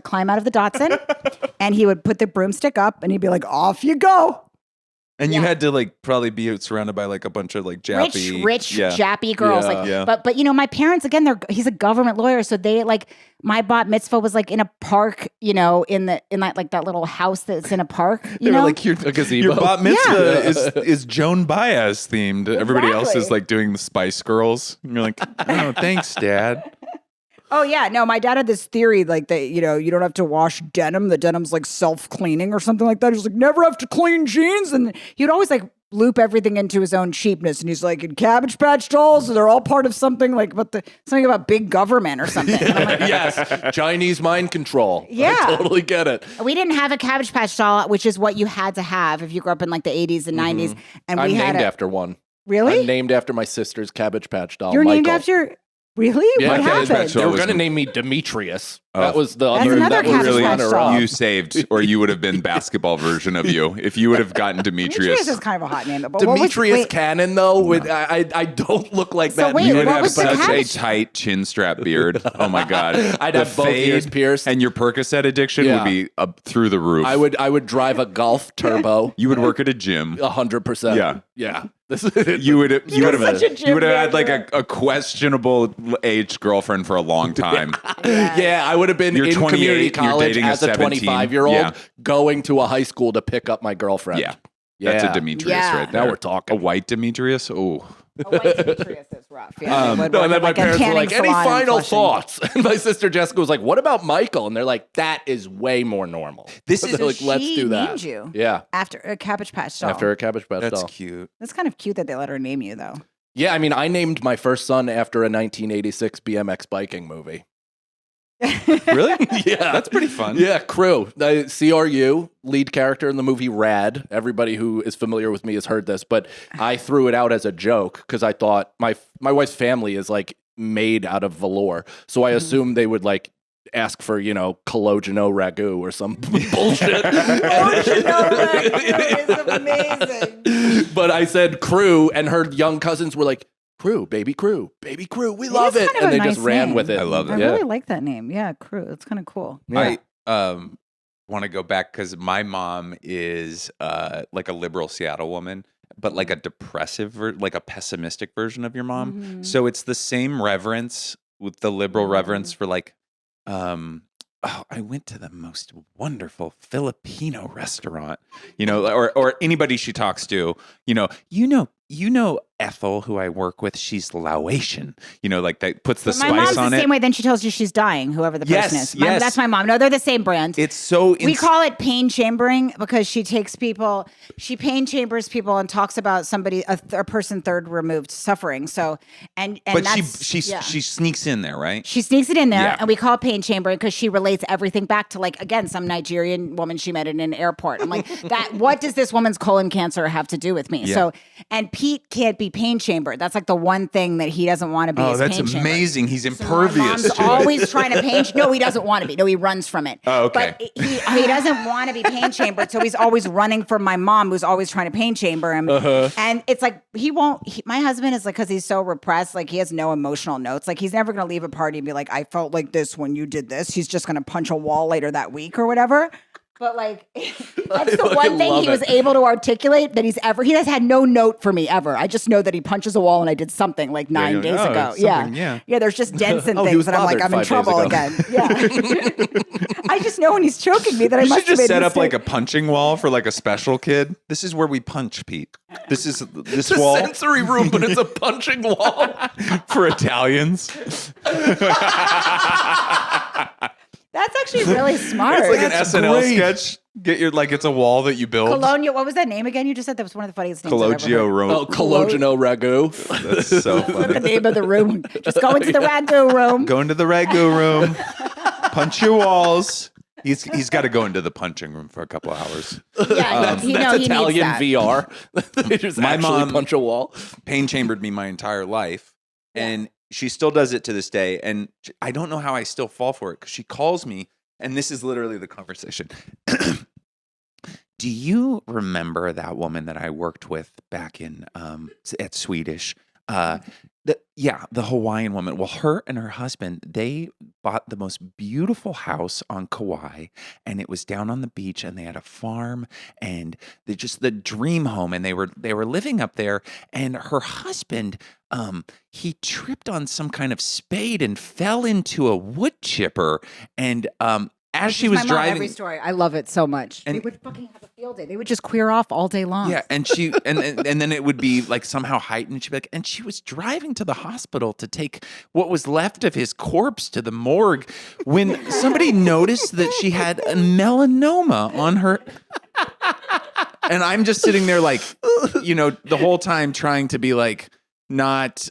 climb out of the Datsun, and he would put the broomstick up, and he'd be like, "Off you go." And you had to like probably be surrounded by like a bunch of like jappy, rich jappy girls. But my parents, again, he's a government lawyer, so they like my bat mitzvah was like in a park, in that little house that's in a park. You know, like a gazebo. Your bat mitzvah is Joan Baez themed. Exactly. Everybody else is like doing the Spice Girls. And you're like, oh, thanks, Dad. Oh, yeah. No, my dad had this theory like that, you don't have to wash denim. The denim's like self-cleaning or something like that. He's like, never have to clean jeans. And he'd always like loop everything into his own cheapness. And he's like, in Cabbage Patch dolls, they're all part of something like something about big government or something. And I'm like, yes, Chinese mind control. Yeah. I totally get it. We didn't have a Cabbage Patch doll, which is what you had to have if you grew up in like the 80s and 90s. And I'm named after one. Really? I'm named after my sister's Cabbage Patch doll. You're Michael. named after... Really? Yeah, what happened? They were going to name me Demetrius. That was the That's other. Another that was really you saved, or you would have been basketball version of you if you would have gotten Demetrius. Demetrius is kind of a hot name. But Demetrius Cannon, though, I don't look like that. Wait, you would have such a tight chin strap beard. Oh my god! I'd have both ears pierced, and your Percocet addiction would be up through the roof. I would drive a Golf Turbo. You would work at a gym. 100%. Yeah. You would have had like a questionable age girlfriend for a long time. Yeah, I would have been in community college as a 25-year-old going to a high school to pick up my girlfriend. Yeah. That's a Demetrius right there. Now we're talking. A white Demetrius? Oh. A white Demetrius is rough. Yeah, and then my parents were like, any final thoughts? And my sister Jessica was like, what about Michael? And they're like, that is way more normal. This is like, let's do that. Named you after a Cabbage Patch doll. After a Cabbage Patch doll. That's cute. That's kind of cute that they let her name you, though. Yeah, I mean, I named my first son after a 1986 BMX biking movie. Really? Yeah. That's pretty fun. Yeah, Crew. CRU, lead character in the movie Rad. Everybody who is familiar with me has heard this, but I threw it out as a joke because I thought my wife's family is like made out of velour. So I assumed they would like ask for, collageno ragu or some bullshit. Collageno ragu is amazing. But I said Crew, and her young cousins were like, Crew, baby Crew, we love it. And they just ran with it. I love it. I really like that name. Yeah, Crew. That's kind of cool. Yeah. I want to go back because my mom is like a liberal Seattle woman, but like a depressive, like a pessimistic version of your mom. Mm-hmm. So it's the same reverence with the liberal reverence for like, I went to the most wonderful Filipino restaurant, or anybody she talks to, Ethel, who I work with, she's Laotian. Like that puts the spice on it. My mom's the same way. Then she tells you she's dying, whoever the person is. Yes. That's my mom. No, they're the same brand. It's so... we call it pain chambering because she pain chambers people and talks about somebody, a person third removed suffering. So, but she sneaks in there, right? She sneaks it in there, and we call it pain chambering because she relates everything back to like, again, some Nigerian woman she met in an airport. I'm like, what does this woman's colon cancer have to do with me? Yeah. So, and Pete can't be pain chambered. That's like the one thing that he doesn't want to be. Oh, that's amazing. He's impervious. So mom's always trying to pain. No, he doesn't want to be. No, he runs from it. Oh, okay. But he doesn't want to be pain chambered, so he's always running from my mom, who's always trying to pain chamber him. And it's like he won't. My husband is like, because he's so repressed, like he has no emotional notes. Like he's never going to leave a party and be like, I felt like this when you did this. He's just going to punch a wall later that week or whatever. But like, that's the one thing he was able to articulate that he has had no note for me ever. I just know that he punches a wall and I did something like 9 days ago. Yeah. There's just dents and things that I'm like, I'm in trouble again. Yeah. I just know when he's choking me that I must just set up like a punching wall for like a special kid. This is where we punch, Pete. This is this wall. It's a sensory room, but it's a punching wall for Italians. That's actually really smart. It's like an SNL sketch. Get your it's a wall that you build. Cologno, what was that name again? You just said that was one of the funniest names. Cologno Room. Oh, Cologno Ragu. That's so funny. The name of the room. Just go into the ragu room. Go into the ragu room. Punch your walls. He's got to go into the punching room for a couple of hours. Yeah, that's Italian VR. They just my actually mom punch a wall. Pain chambered me my entire life, and she still does it to this day. And I don't know how I still fall for it because she calls me, and this is literally the conversation. Do you remember that woman that I worked with back in at Swedish? The Hawaiian woman. Well, her and her husband, they bought the most beautiful house on Kauai, and it was down on the beach, and they had a farm, and they just the dream home, and they were living up there. And her husband, he tripped on some kind of spade and fell into a wood chipper, and as she was driving, every story, I love it so much. And they would fucking have a field day. They would just queer off all day long. Yeah, and she and then it would be like somehow heightened. She'd be like, and she was driving to the hospital to take what was left of his corpse to the morgue when somebody noticed that she had a melanoma on her. And I'm just sitting there like, the whole time trying to be like, not.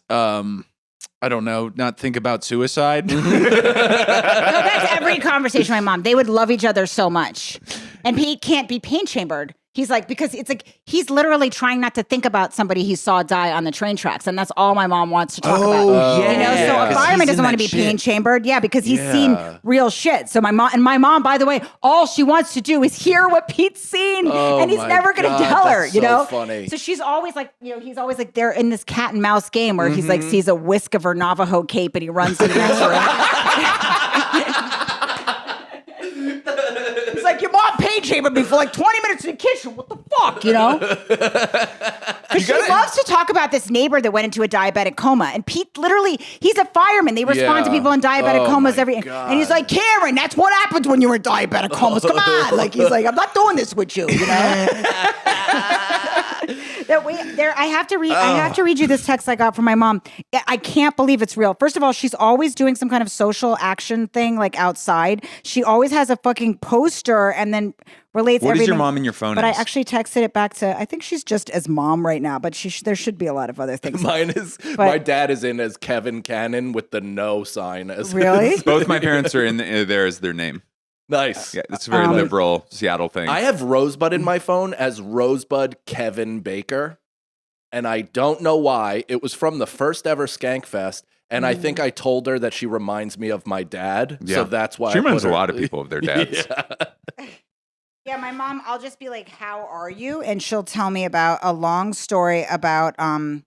I don't know, not think about suicide. No, that's every conversation with my mom. They would love each other so much. And Pete can't be pain chambered. He's like, because it's like, he's literally trying not to think about somebody he saw die on the train tracks. And that's all my mom wants to talk about. Yeah. So a fireman doesn't want to be pain chambered. Yeah, because he's seen real shit. So my mom, by the way, all she wants to do is hear what Pete's seen. And he's never going to tell her, funny. So she's always like, he's always like, they're in this cat and mouse game where he's like, sees a whisk of her Navajo cape and he runs to the next room. He's like, your mom pain chambered me for like 20 minutes in the kitchen. What the fuck, Because she loves to talk about this neighbor that went into a diabetic coma. And Pete, literally, he's a fireman. They respond to people in diabetic comas and he's like, Cameron, that's what happens when you're in diabetic comas. Come on. Like, he's like, I'm not doing this with you, I have to read you this text I got from my mom. I can't believe it's real. First of all, she's always doing some kind of social action thing like outside. She always has a fucking poster and then relates everything. What is your mom in your phone? But I actually texted it back to, I think she's just as mom right now, but there should be a lot of other things. Mine is, my dad is in as Kevin Cannon with the no sign. Really? Both my parents are in there as their name. Nice. Yeah, it's a very liberal Seattle thing. I have Rosebud in my phone as Rosebud Kevin Baker, and I don't know why. It was from the first ever Skankfest, and I think I told her that she reminds me of my dad, so that's why she reminds a lot of people of their dads. Yeah, my mom, I'll just be like, how are you? And she'll tell me about a long story about the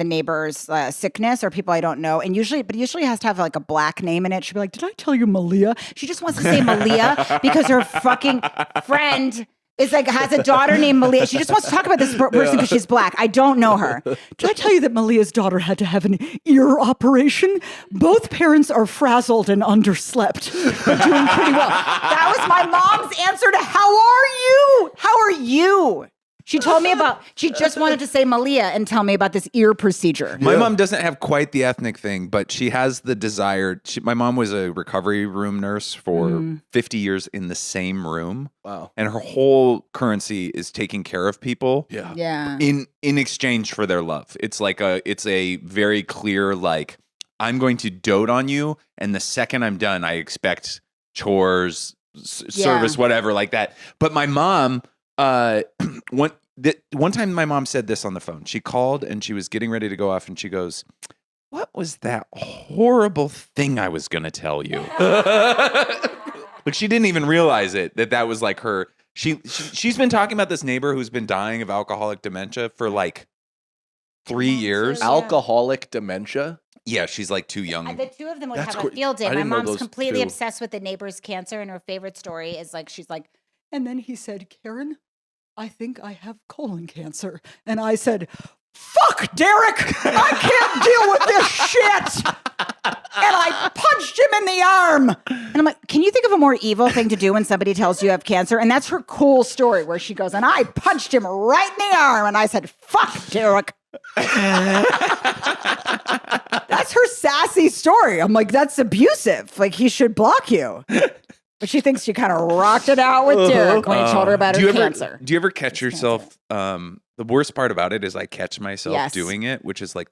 neighbor's sickness or people I don't know. And usually has to have like a black name in it. She'll be like, did I tell you Malia? She just wants to say Malia because her fucking friend is like, has a daughter named Malia. She just wants to talk about this person because she's black. I don't know her. Did I tell you that Malia's daughter had to have an ear operation? Both parents are frazzled and underslept, but doing pretty well. That was my mom's answer to how are you? How are you? She told me she just wanted to say Malia and tell me about this ear procedure. My mom doesn't have quite the ethnic thing, but she has the desire. My mom was a recovery room nurse for 50 years in the same room. Wow. And her whole currency is taking care of people. Yeah. In exchange for their love. It's a very clear, like, I'm going to dote on you. And the second I'm done, I expect chores, service, whatever like that. But my mom, one time my mom said this on the phone. She called and she was getting ready to go off and she goes, what was that horrible thing I was going to tell you? Like, she didn't even realize that was like her. She's been talking about this neighbor who's been dying of alcoholic dementia for like 3 years. Alcoholic dementia? Yeah, she's like too young. The two of them would have a field day. My mom's completely obsessed with the neighbor's cancer, and her favorite story is like, she's like, and then he said, Karen, I think I have colon cancer. And I said, fuck, Derek, I can't deal with this shit. And I punched him in the arm. And I'm like, can you think of a more evil thing to do when somebody tells you have cancer? And that's her cool story where she goes, and I punched him right in the arm. And I said, fuck, Derek. That's her sassy story. I'm like, that's abusive. Like, he should block you. But she thinks she kind of rocked it out with Derek when he told her about her cancer. Do you ever catch yourself? The worst part about it is I catch myself doing it, which is like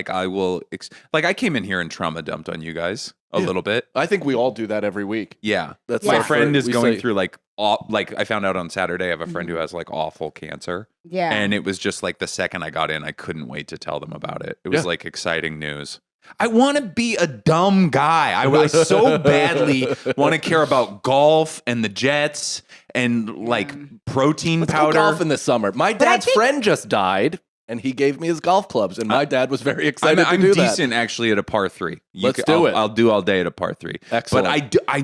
I came in here and trauma dumped on you guys a little bit. I think we all do that every week. Yeah. My friend is going through like I found out on Saturday I have a friend who has like awful cancer. Yeah. And it was just like the second I got in, I couldn't wait to tell them about it. It was like exciting news. I want to be a dumb guy. I so badly want to care about golf and the Jets and like protein powder. Go golf in the summer. My dad's friend just died, and he gave me his golf clubs, and my dad was very excited to do that. I'm decent actually at a par 3. Let's do it. I'll do all day at a par 3. Excellent. But I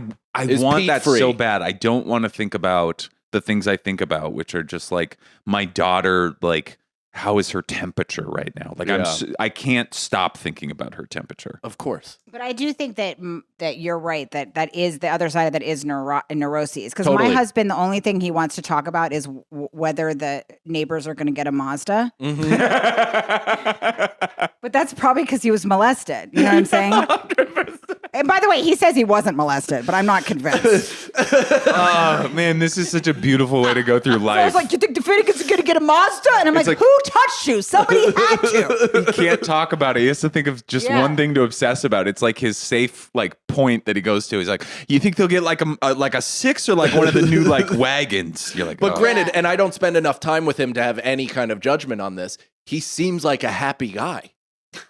want that so bad. I don't want to think about the things I think about, which are just like my daughter, like, how is her temperature right now? Like I can't stop thinking about her temperature. Of course. But I do think that you're right, that is the other side of that is neuroses. Because my husband, the only thing he wants to talk about is whether the neighbors are going to get a Mazda. Mm-hmm. But that's probably because he was molested. You know what I'm saying? 100%. And by the way, he says he wasn't molested, but I'm not convinced. Oh, man, this is such a beautiful way to go through life. So I was like, do you think the Finnegan's going to get a Mazda? And I'm like, who touched you? Somebody had to. He can't talk about it. He has to think of just one thing to obsess about. It's like his safe like point that he goes to. He's like, you think they'll get like a 6 or like one of the new like wagons? You're like, but granted, and I don't spend enough time with him to have any kind of judgment on this. He seems like a happy guy.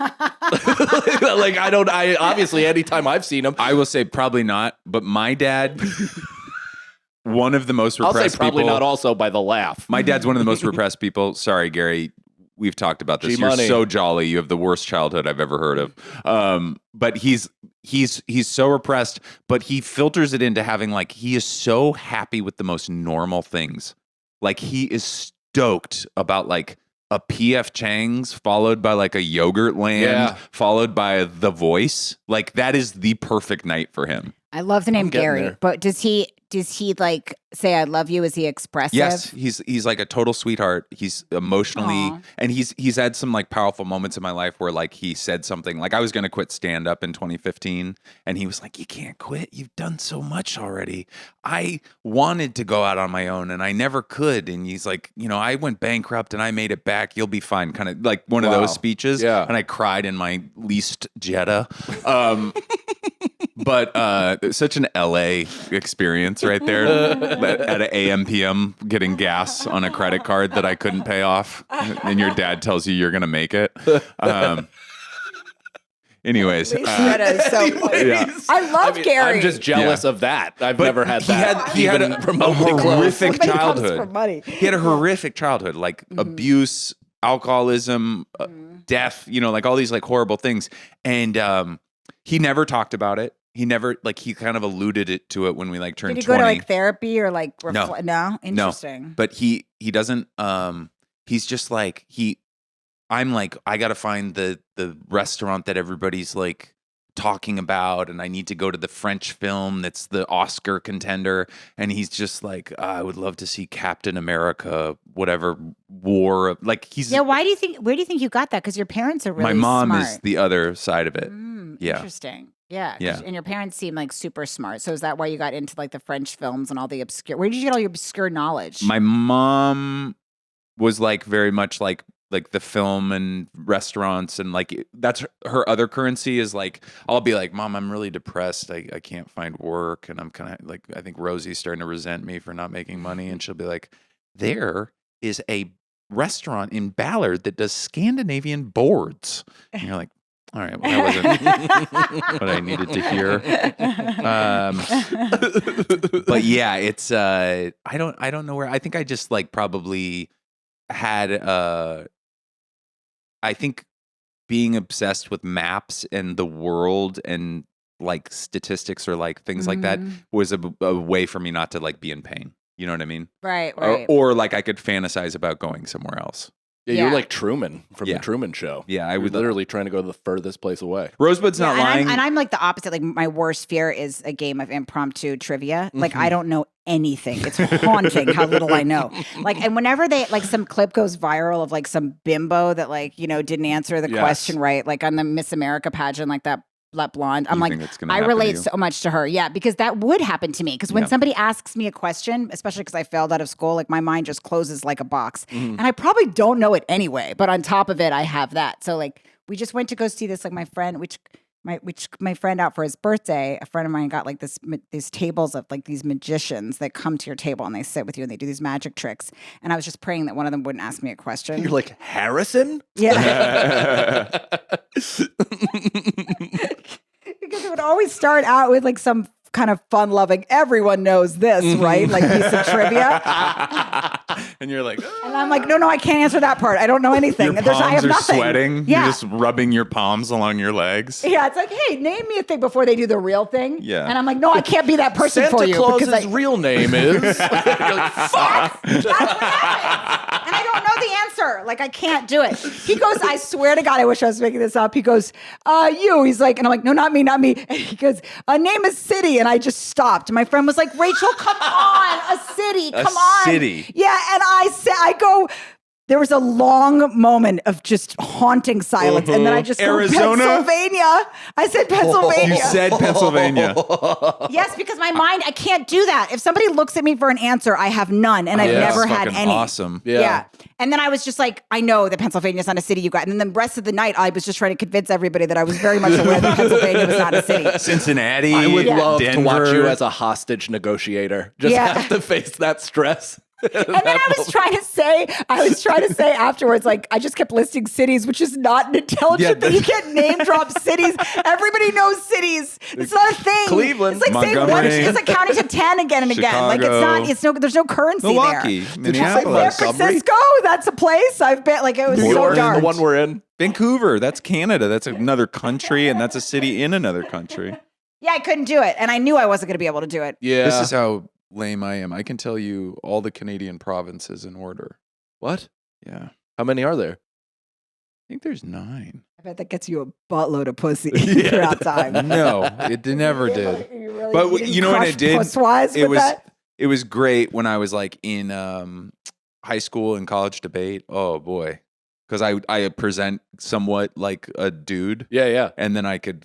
Like I obviously anytime I've seen him, I will say probably not, but my dad, one of the most repressed people. I'll say probably not also by the laugh. My dad's one of the most repressed people. Sorry, Gary. We've talked about this. You're so jolly. You have the worst childhood I've ever heard of. But he's so repressed, but he filters it into having like, he is so happy with the most normal things. Like he is stoked about like a P.F. Chang's followed by like a Yogurt Land followed by The Voice. Like that is the perfect night for him. I love the name Gary, but does he like say I love you? Is he expressive? Yes, he's like a total sweetheart. He's emotionally and he's had some like powerful moments in my life where like he said something like I was going to quit stand up in 2015 and he was like, you can't quit. You've done so much already. I wanted to go out on my own and I never could. And he's like, you know, I went bankrupt and I made it back. You'll be fine. Kind of like one of those speeches. Yeah. And I cried in my leased Jetta. But such an LA experience right there at an AM PM getting gas on a credit card that I couldn't pay off. And your dad tells you you're going to make it. Anyways. I love Gary. I'm just jealous of that. I've never had that. He had a horrific childhood. He had a horrific childhood, like abuse, alcoholism, death, you know, like all these like horrible things. And he never talked about it. He never, like, he kind of alluded to it when we like turned 20. Did he go to like therapy or like no? Interesting. No. But he doesn't. He's just like I'm like, I got to find the restaurant that everybody's like talking about, and I need to go to the French film that's the Oscar contender. And he's just like, I would love to see Captain America, whatever war. Like he's Where do you think you got that? Because your parents are really my mom smart. Is the other side of it. Interesting. Yeah. And your parents seem like super smart. So is that why you got into like the French films and all the obscure? Where did you get all your obscure knowledge? My mom was like very much like the film and restaurants and like that's her other currency is like I'll be like, Mom, I'm really depressed. I can't find work and I'm kind of like I think Rosie's starting to resent me for not making money and she'll be like, there is a restaurant in Ballard that does Scandinavian boards. And you're like, all right, well, that wasn't what I needed to hear. But yeah, it's I don't know where. I think I just like probably had I think being obsessed with maps and the world and like statistics or like things like that was a way for me not to like be in pain. You know what I mean? Right. Or like I could fantasize about going somewhere else. Yeah, you're like Truman from the Truman Show. Yeah, I was literally trying to go to the furthest place away. Rosebud's not lying. And I'm like the opposite. Like my worst fear is a game of impromptu trivia. Like I don't know anything. It's haunting how little I know. Like, and whenever they like some clip goes viral of like some bimbo that like, you know, didn't answer the question right, like on the Miss America pageant, like that blonde. I'm like, I relate so much to her. Yeah, because that would happen to me. Because when somebody asks me a question, especially because I failed out of school, like my mind just closes like a box. And I probably don't know it anyway. But on top of it, I have that. So like we just went to go see this, like my friend, my friend out for his birthday, a friend of mine got like these tables of like these magicians that come to your table and they sit with you and they do these magic tricks. And I was just praying that one of them wouldn't ask me a question. You're like, Harrison? Yeah. Because it would always start out with like some kind of fun-loving, everyone knows this, right? Like piece of trivia. And you're like, and I'm like, no, I can't answer that part. I don't know anything. Your palms I have are nothing. sweating. Yeah. You're just rubbing your palms along your legs. Yeah, it's like, hey, name me a thing before they do the real thing. Yeah. And I'm like, no, I can't be that person Santa for you. Claus's real name is. You're like, fuck! That's what happens. And I don't know the answer. Like, I can't do it. He goes, I swear to God, I wish I was making this up. He goes, you. He's like, and I'm like, no, not me. And he goes, name a city. And I just stopped. My friend was like, Rachel, come on, a city, come on. City. Yeah, and I go, there was a long moment of just haunting silence. And then I just Arizona? Pennsylvania. I said Pennsylvania. You said Pennsylvania. Yes, because my mind, I can't do that. If somebody looks at me for an answer, I have none. And I've never had any. Awesome. Yeah. And then I was just like, I know that Pennsylvania is not a city you got. And then the rest of the night, I was just trying to convince everybody that I was very much aware that Pennsylvania was not a city. Cincinnati. I would love Denver. to watch you as a hostage negotiator. Just have to face that stress. And then I was trying to say afterwards, like, I just kept listing cities, which is not an intelligent thing. You can't name drop cities. Everybody knows cities. It's not a thing. Cleveland. It's like saying one, it's like counting to 10 again and again. Like there's no currency Milwaukee, there. Minneapolis. San Francisco, that's a place. I've been, like, it was New York, so dark. the one we're in. Vancouver, that's Canada. That's another country, and that's a city in another country. Yeah, I couldn't do it. And I knew I wasn't going to be able to do it. Yeah. This is how lame I am. I can tell you all the Canadian provinces in order. What? Yeah. How many are there? I think there's 9. I bet that gets you a buttload of pussy throughout time. No, it never did. Really, but you know what it did? It was great when I was like in high school and college debate. Oh boy. Because I present somewhat like a dude. Yeah. And then I could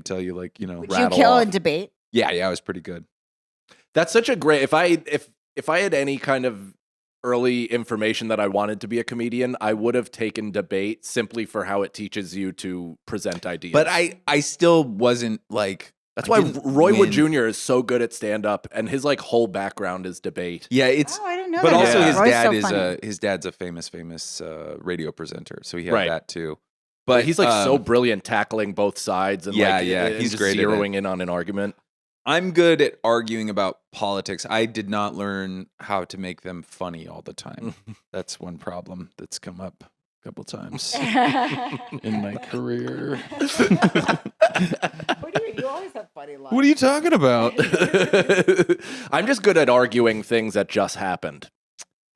tell you, like, you know, would you kill in debate? Yeah, I was pretty good. That's such a great. If I had any kind of early information that I wanted to be a comedian, I would have taken debate simply for how it teaches you to present ideas. But I still wasn't like. That's why Roy Wood Jr. is so good at stand up, and his like whole background is debate. Yeah, it's. Oh, I didn't know but that. also his Roy's dad so his dad's a famous radio presenter, so he had that too. But he's like so brilliant tackling both sides and he's just great zeroing in on an argument. I'm good at arguing about politics. I did not learn how to make them funny all the time. That's one problem that's come up a couple times in my career. What do you always have funny lines. What are you talking about? I'm just good at arguing things that just happened.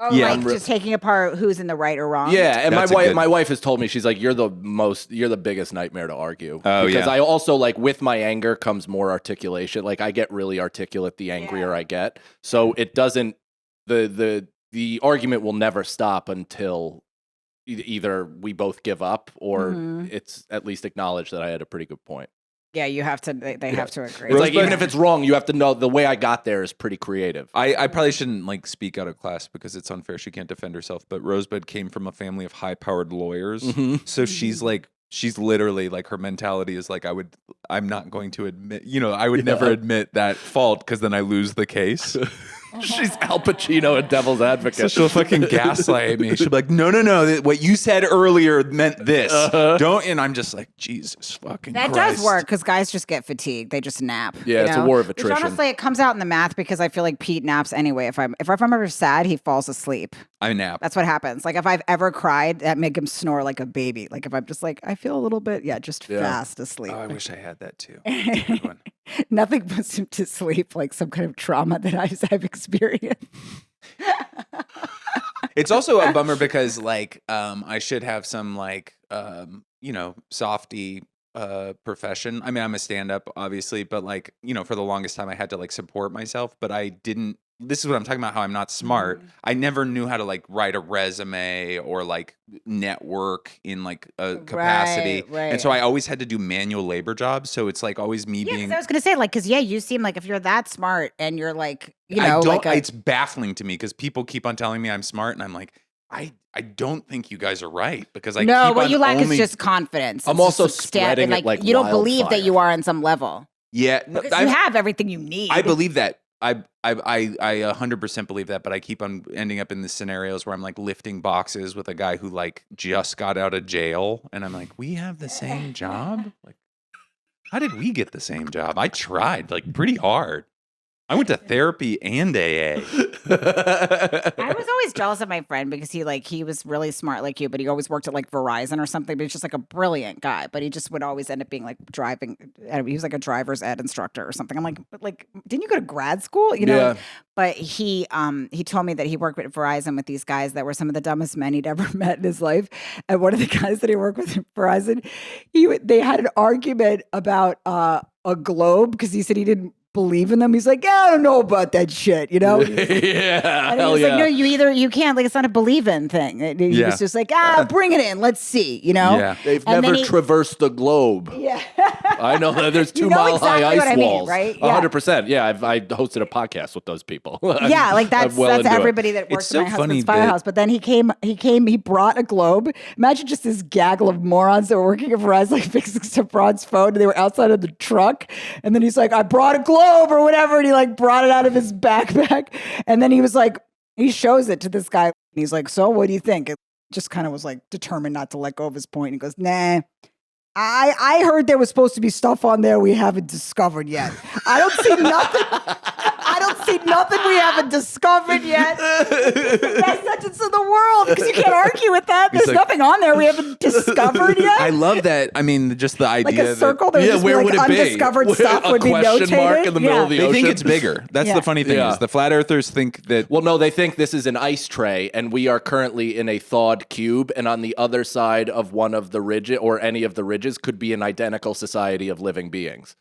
Oh, like just taking apart who's in the right or wrong. Yeah, and my wife has told me, she's like, you're the biggest nightmare to argue. Oh, because I also, like, with my anger comes more articulation. Like, I get really articulate the angrier I get. So it doesn't the argument will never stop until either we both give up or it's at least acknowledged that I had a pretty good point. Yeah, you have to. They have to agree. It's like, even if it's wrong, you have to know the way I got there is pretty creative. I probably shouldn't like speak out of class because it's unfair. She can't defend herself. But Rosebud came from a family of high-powered lawyers, so she's literally like, her mentality is like, I'm not going to admit, I would never admit that fault because then I lose the case. She's Al Pacino and Devil's Advocate. So she'll fucking gaslight me. She'll be like, no. What you said earlier meant this. Don't. And I'm just like, Jesus fucking That Christ. does work because guys just get fatigued. They just nap. Yeah, it's a war of attrition. Which honestly, it comes out in the math because I feel like Pete naps anyway. If I'm ever sad, he falls asleep. I nap. That's what happens. Like if I've ever cried, that make him snore like a baby. Like if I'm just like, I feel a little bit, fast asleep. Oh, I wish I had that too. That's a good one. Nothing puts him to sleep like some kind of trauma that I've experienced. It's also a bummer because like I should have some like softy profession. I mean, I'm a stand-up obviously, but like, for the longest time I had to like support myself, but I didn't. This is what I'm talking about, how I'm not smart. I never knew how to like write a resume or like network in like a capacity. Right. And so I always had to do manual labor jobs. So it's like always me being. I was going to say like, cause you seem like if you're that smart and you're like, it's baffling to me because people keep on telling me I'm smart and I'm like, I don't think you guys are right because I No, what you lack is just confidence. I'm also spreading it like you don't believe wildfire. that you are on some level. Yeah. Because you have everything you need. I believe that. I 100% believe that, but I keep on ending up in the scenarios where I'm like lifting boxes with a guy who like just got out of jail, and I'm like, we have the same job? Like, how did we get the same job? I tried like pretty hard. I went to therapy and AA. I was always jealous of my friend because he was really smart like you, but he always worked at like Verizon or something. But he's just like a brilliant guy, but he just would always end up being like driving. He was like a driver's ed instructor or something. I'm like, but like, didn't you go to grad school? Yeah. But he told me that he worked with Verizon with these guys that were some of the dumbest men he'd ever met in his life. And one of the guys that he worked with at Verizon, they had an argument about a globe because he said he didn't believe in them. He's like, I don't know about that shit, Yeah, and he was like, no, you can't, like, it's not a believe in thing. He was just like, bring it in, let's see, Yeah. They've never traversed the globe. Yeah. I know that there's 2 mile high ice walls. Right? 100%. Yeah, I hosted a podcast with those people. Yeah, like that's everybody that works in my husband's firehouse. But then he brought a globe. Imagine just this gaggle of morons that were working at Verizon, like fixing some broad's phone, and they were outside of the truck. And then he's like, I brought a globe or whatever, and he like brought it out of his backpack, and then he was like, he shows it to this guy, and he's like, so what do you think? It just kind of was like determined not to let go of his point. He goes, nah, I heard there was supposed to be stuff on there we haven't discovered yet. I don't see nothing. I don't see nothing we haven't discovered yet. It's the best sentence in the world because you can't argue with that. There's nothing on there we haven't discovered yet. I love that. I mean, just the idea like a circle. Where would it be? Undiscovered stuff would be notated. A question mark in the middle of the ocean. They think it's bigger. That's the funny thing is the flat earthers think that. Well, no, they think this is an ice tray, and we are currently in a thawed cube, and on the other side of one of the ridges or any of the ridges could be an identical society of living beings.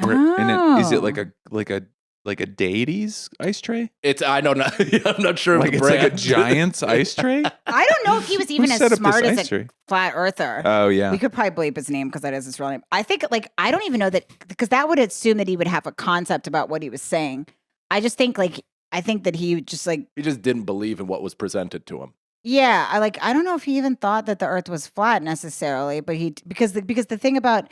Is it like a deity's ice tray? I don't know. I'm not sure. Like it's like a giant's ice tray. I don't know if he was even as smart as a flat earther. Oh yeah, we could probably bleep his name because that is his real name. I think I don't even know that because that would assume that he would have a concept about what he was saying. I just think I think that he just didn't believe in what was presented to him. Yeah, I don't know if he even thought that the Earth was flat necessarily, but because the thing about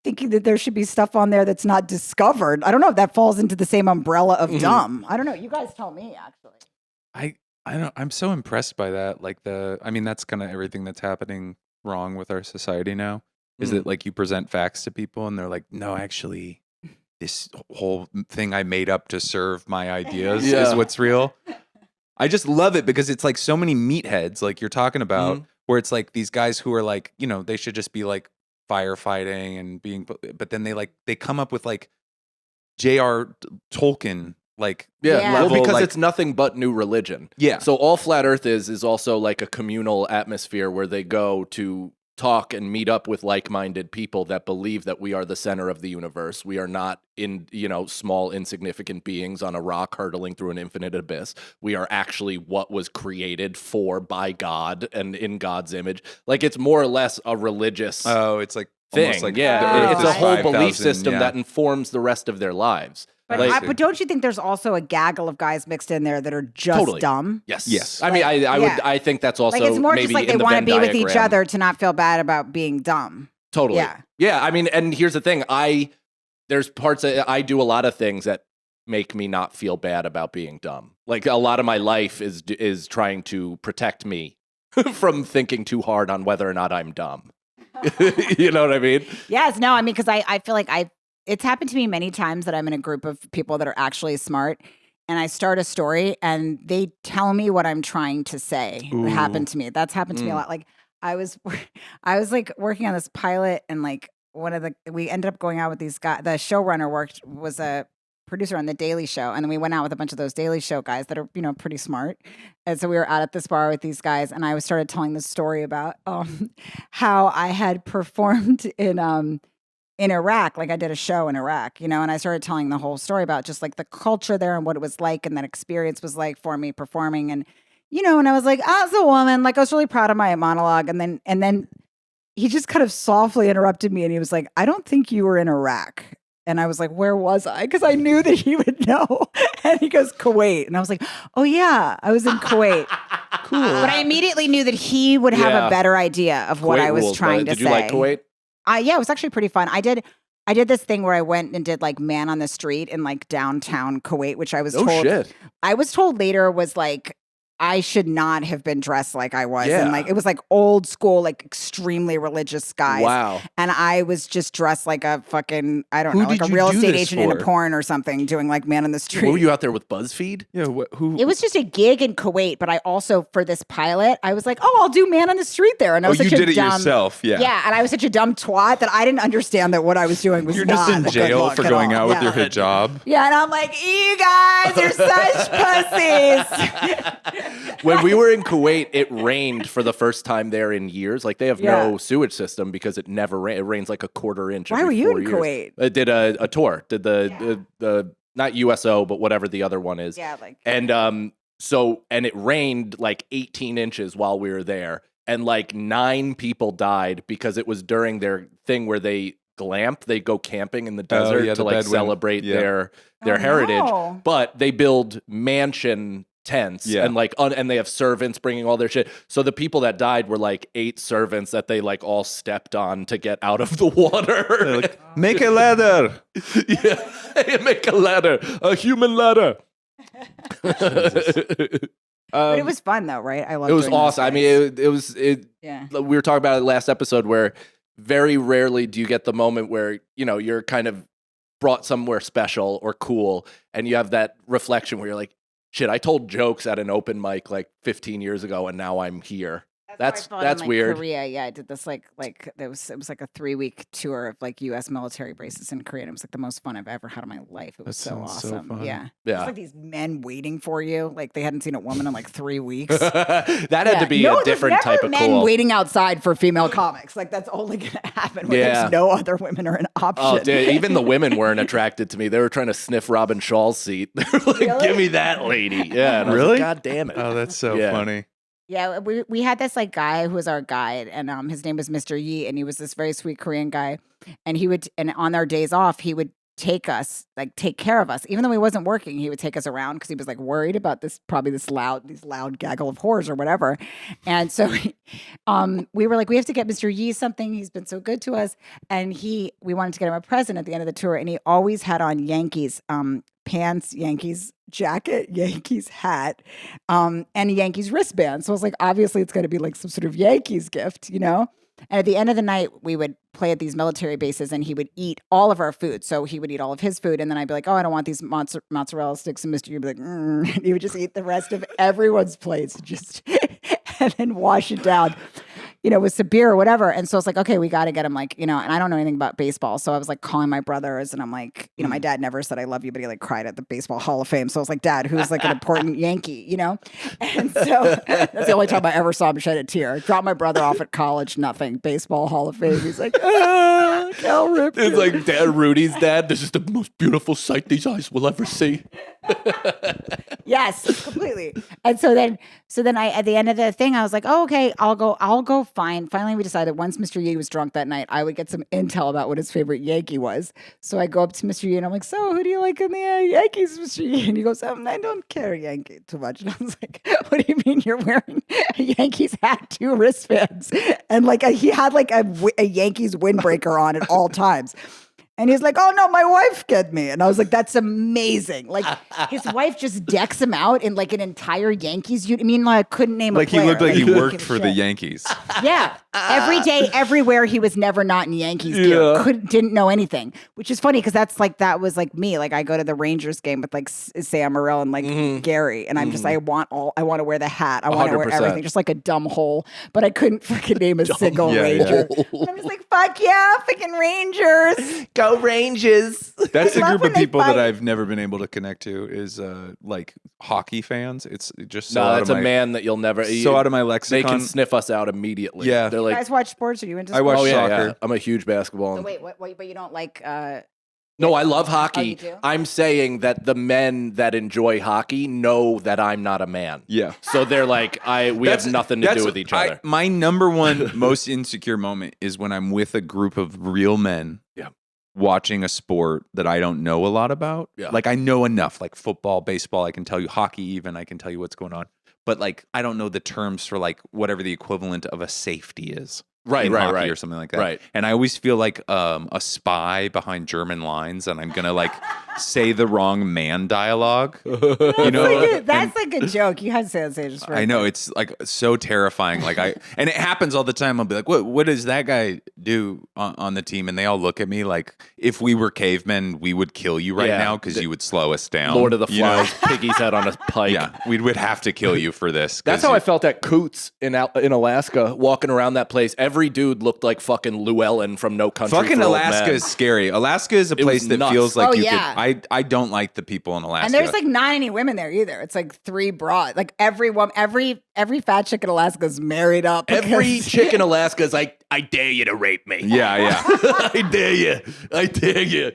thinking that there should be stuff on there that's not discovered, I don't know if that falls into the same umbrella of dumb. I don't know. You guys tell me, actually. I don't. I'm so impressed by that. Like that's kind of everything that's happening wrong with our society now. Is that like you present facts to people and they're like, no, actually, this whole thing I made up to serve my ideas is what's real. I just love it because it's like so many meatheads like you're talking about where it's like these guys who are like, they should just be like firefighting and being, but then they come up with like J.R. Tolkien, like well, because it's nothing but new religion. Yeah. So all Flat Earth is also like a communal atmosphere where they go to talk and meet up with like-minded people that believe that we are the center of the universe. We are not small insignificant beings on a rock hurtling through an infinite abyss. We are actually what was created by God and in God's image. Like it's more or less a religious it's like thing. Like it's a whole belief system that informs the rest of their lives. But don't you think there's also a gaggle of guys mixed in there that are just dumb? Yes. I mean, I think that's also it's more maybe just like they want to be with each other to not feel bad about being dumb. Totally. Yeah. I mean, and here's the thing. There's parts that I do a lot of things that make me not feel bad about being dumb. Like a lot of my life is trying to protect me from thinking too hard on whether or not I'm dumb. You know what I mean? Yes. No, I mean, because I feel like it's happened to me many times that I'm in a group of people that are actually smart, and I start a story and they tell me what I'm trying to say. Ooh. It happened to me. That's happened to me a lot. Like I was like working on this pilot, and like we ended up going out with these guys. The showrunner was a producer on The Daily Show, and then we went out with a bunch of those Daily Show guys that are, you know, pretty smart. And so we were out at this bar with these guys, and I started telling this story about how I had performed in Iraq. Like I did a show in Iraq, you know, and I started telling the whole story about just like the culture there and what it was like, and that experience was like for me performing. And, you know, and I was like, as a woman, like I was really proud of my monologue. And then he just kind of softly interrupted me, and he was like, I don't think you were in Iraq. And I was like, where was I? Because I knew that he would know. And he goes, Kuwait. And I was like, oh, yeah, I was in Kuwait. Cool. But I immediately knew that he would have a better idea of what I was trying to say. Did you like Kuwait? Yeah, it was actually pretty fun. I did this thing where I went and did like Man on the Street in like downtown Kuwait, which I was told. Shit. I was told later was like, I should not have been dressed like I was. Yeah. And like, it was like old school, like extremely religious guys. Wow. And I was just dressed like a fucking, I don't know, like a real estate agent in a porn or something, doing like Man on the Street. Were you out there with BuzzFeed? Yeah. Who? It was just a gig in Kuwait, but I also, for this pilot, I was like, oh, I'll do Man on the Street there. And I was you did it yourself. Yeah. Yeah. And I was such a dumb twat that I didn't understand that what I was doing was You're just in jail for going out with your hijab. Yeah. And I'm like, you guys are such pussies. When we were in Kuwait, it rained for the first time there in years. Like they have no sewage system because it never rains. It rains like a quarter inch. Why were you in years. Kuwait? I did a tour. Did the not USO, but whatever the other one is. Yeah, like and it rained like 18 inches while we were there, and like 9 people died because it was during their thing where they glamp. They go camping in the desert to like celebrate their heritage. No. But they build mansion tents and like and they have servants bringing all their shit. So the people that died were like 8 servants that they like all stepped on to get out of the water. Like, make a ladder. Make a ladder, a human ladder. But it was fun though, right? I loved it. It was awesome. I mean, it was. We were talking about it last episode where very rarely do you get the moment where, you know, you're kind of brought somewhere special or cool, and you have that reflection where you're like, shit, I told jokes at an open mic like 15 years ago, and now I'm here. That's weird. Korea, yeah, I did this like it was like a 3-week tour of like U.S. military bases in Korea. And it was like the most fun I've ever had in my life. It was so awesome. So yeah. It was like these men waiting for you, like they hadn't seen a woman in like 3 weeks. That had to be a different type of men cool. waiting outside for female comics. Like that's only going to happen when there's no other women are an option. Oh, dude, even the women weren't attracted to me. They were trying to sniff Robin Shaw's seat. They were like, really? Give me that lady. Yeah. And really? I was like, God damn it. Oh, that's so funny. Yeah, we had this like guy who was our guide, and his name was Mr. Yi, and he was this very sweet Korean guy, and on our days off he would take care of us, even though he wasn't working. He would take us around because he was like worried about these loud gaggle of whores or whatever, and so we were like, we have to get Mr. Yi something. He's been so good to us, and we wanted to get him a present at the end of the tour, and he always had on Yankees pants, Yankees jacket, Yankees hat, and a Yankees wristband. So I was like, obviously it's going to be like some sort of Yankees gift, you know? And at the end of the night, we would play at these military bases, and he would eat all of our food. So he would eat all of his food, and then I'd be like, oh, I don't want these mozzarella sticks. And Mr. You'd be like, and he would just eat the rest of everyone's plates, and then wash it down, you know, with some beer or whatever. And so it's like, okay, we got to get him, like, you know, and I don't know anything about baseball. So I was like calling my brothers, and I'm like, you know, my dad never said I love you, but he like cried at the Baseball Hall of Fame. So I was like, Dad, who's like an important Yankee, you know? And so that's the only time I ever saw him shed a tear. Dropped my brother off at college, nothing. Baseball Hall of Fame. He's like, Cal ripped It's like Dad, Rudy's dad. This is the most beautiful sight these eyes will ever see. Yes, completely. And so then I, at the end of the thing, I was like, oh, okay, I'll go find. Finally, we decided once Mr. Yi was drunk that night, I would get some intel about what his favorite Yankee was. So I go up to Mr. Yi and I'm like, so who do you like in the Yankees, Mr. Yi? And he goes, I don't care Yankee too much. And I was like, what do you mean you're wearing a Yankees hat, 2 wristbands? And like he had like a Yankees windbreaker on at all times. And he's like, oh no, my wife get me. And I was like, that's amazing. Like his wife just decks him out in like an entire Yankees. I mean, like, I couldn't name a player. He looked like he worked for the Yankees. Yeah. Every day, everywhere, he was never not in Yankees gear. Didn't know anything, which is funny because that was like me. Like I go to the Rangers game with like Sam Morril and like Gary, and I'm just I want to wear the hat. I want to wear everything, just like a dumb hole. But I couldn't freaking name a single Ranger. I'm just like, fuck yeah, freaking Rangers. Go Rangers. That's the group of people that I've never been able to connect to is like hockey fans. It's just so that's a man that you'll never so out of my lexicon. They can sniff us out immediately. Yeah. They're like, you guys watch sports? Are you into sports? I watch soccer. Yeah. I'm a huge basketball. So wait, what, but you don't like No, I love hockey. Oh, you do? I'm saying that the men that enjoy hockey know that I'm not a man. Yeah. So they're like, we have nothing to do with each other. My number one most insecure moment is when I'm with a group of real men watching a sport that I don't know a lot about. Yeah. Like I know enough, like football, baseball, I can tell you, hockey even, I can tell you what's going on. But like I don't know the terms for like whatever the equivalent of a safety is. Right, or something like that. Right. And I always feel like a spy behind German lines, and I'm gonna like say the wrong man dialogue. You know, that's like a joke. You had to say that just I know it's like so terrifying. Like and it happens all the time. I'll be like, what does that guy do on the team? And they all look at me like, if we were cavemen, we would kill you right now because you would slow us down. Lord of the Flies, Piggy's head on a pike. Yeah, we would have to kill you for this. That's how I felt at Coots in Alaska, walking around that place. Every dude looked like fucking Llewellyn from No Country fucking for Old Alaska Men. is scary. Alaska is a place that feels like you could. I don't like the people in Alaska. And there's like not any women there either. It's like 3 broad. Like every fat chick in Alaska is married up. Every chick in Alaska is like, I dare you to rape me. Yeah. I dare you.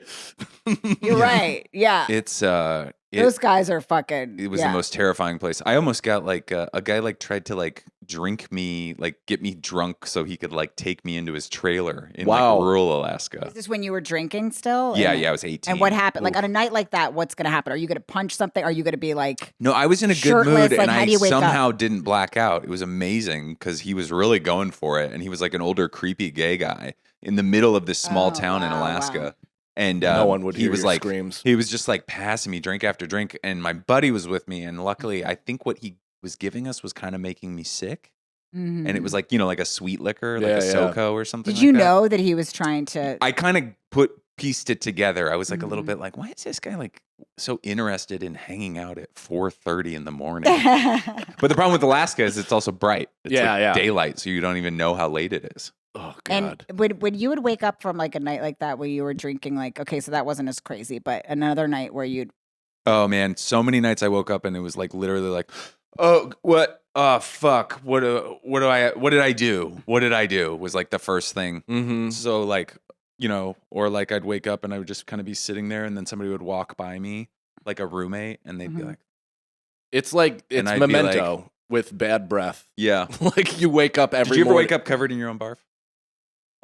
You're right. Yeah. It's those guys are fucking. It was the most terrifying place. I almost got like a guy like tried to like drink me, like get me drunk so he could like take me into his trailer in like rural Alaska. Is this when you were drinking still? Yeah, I was 18. And what happened? Like on a night like that, what's gonna happen? Are you gonna punch something? Are you gonna be like? No, I was in a good mood, like, and I somehow didn't black out. It was amazing because he was really going for it, and he was like an older, creepy gay guy in the middle of this small town in Alaska. Wow. And no one would hear was your like, screams. He was just like passing me drink after drink, and my buddy was with me. And luckily, I think what he was giving us was kind of making me sick. Mm-hmm. And it was like, like a sweet liquor, like a SoCo or something. Did you know that he was trying to? I kind of pieced it together. I was like a little bit like, why is this guy like so interested in hanging out at 4:30 in the morning? But the problem with Alaska is it's also bright. It's daylight, so you don't even know how late it is. Oh, God. And when you would wake up from like a night like that where you were drinking, like, okay, so that wasn't as crazy, but another night where you'd. Oh, man. So many nights I woke up and it was like literally like, oh, what? Oh, fuck. What did I do? What did I do? Was like the first thing. Mm-hmm. So like, or like I'd wake up and I would just kind of be sitting there and then somebody would walk by me, like a roommate, and they'd be like. It's like, it's Memento with bad breath. Yeah. Like you wake up every morning. Did you ever wake up covered in your own barf?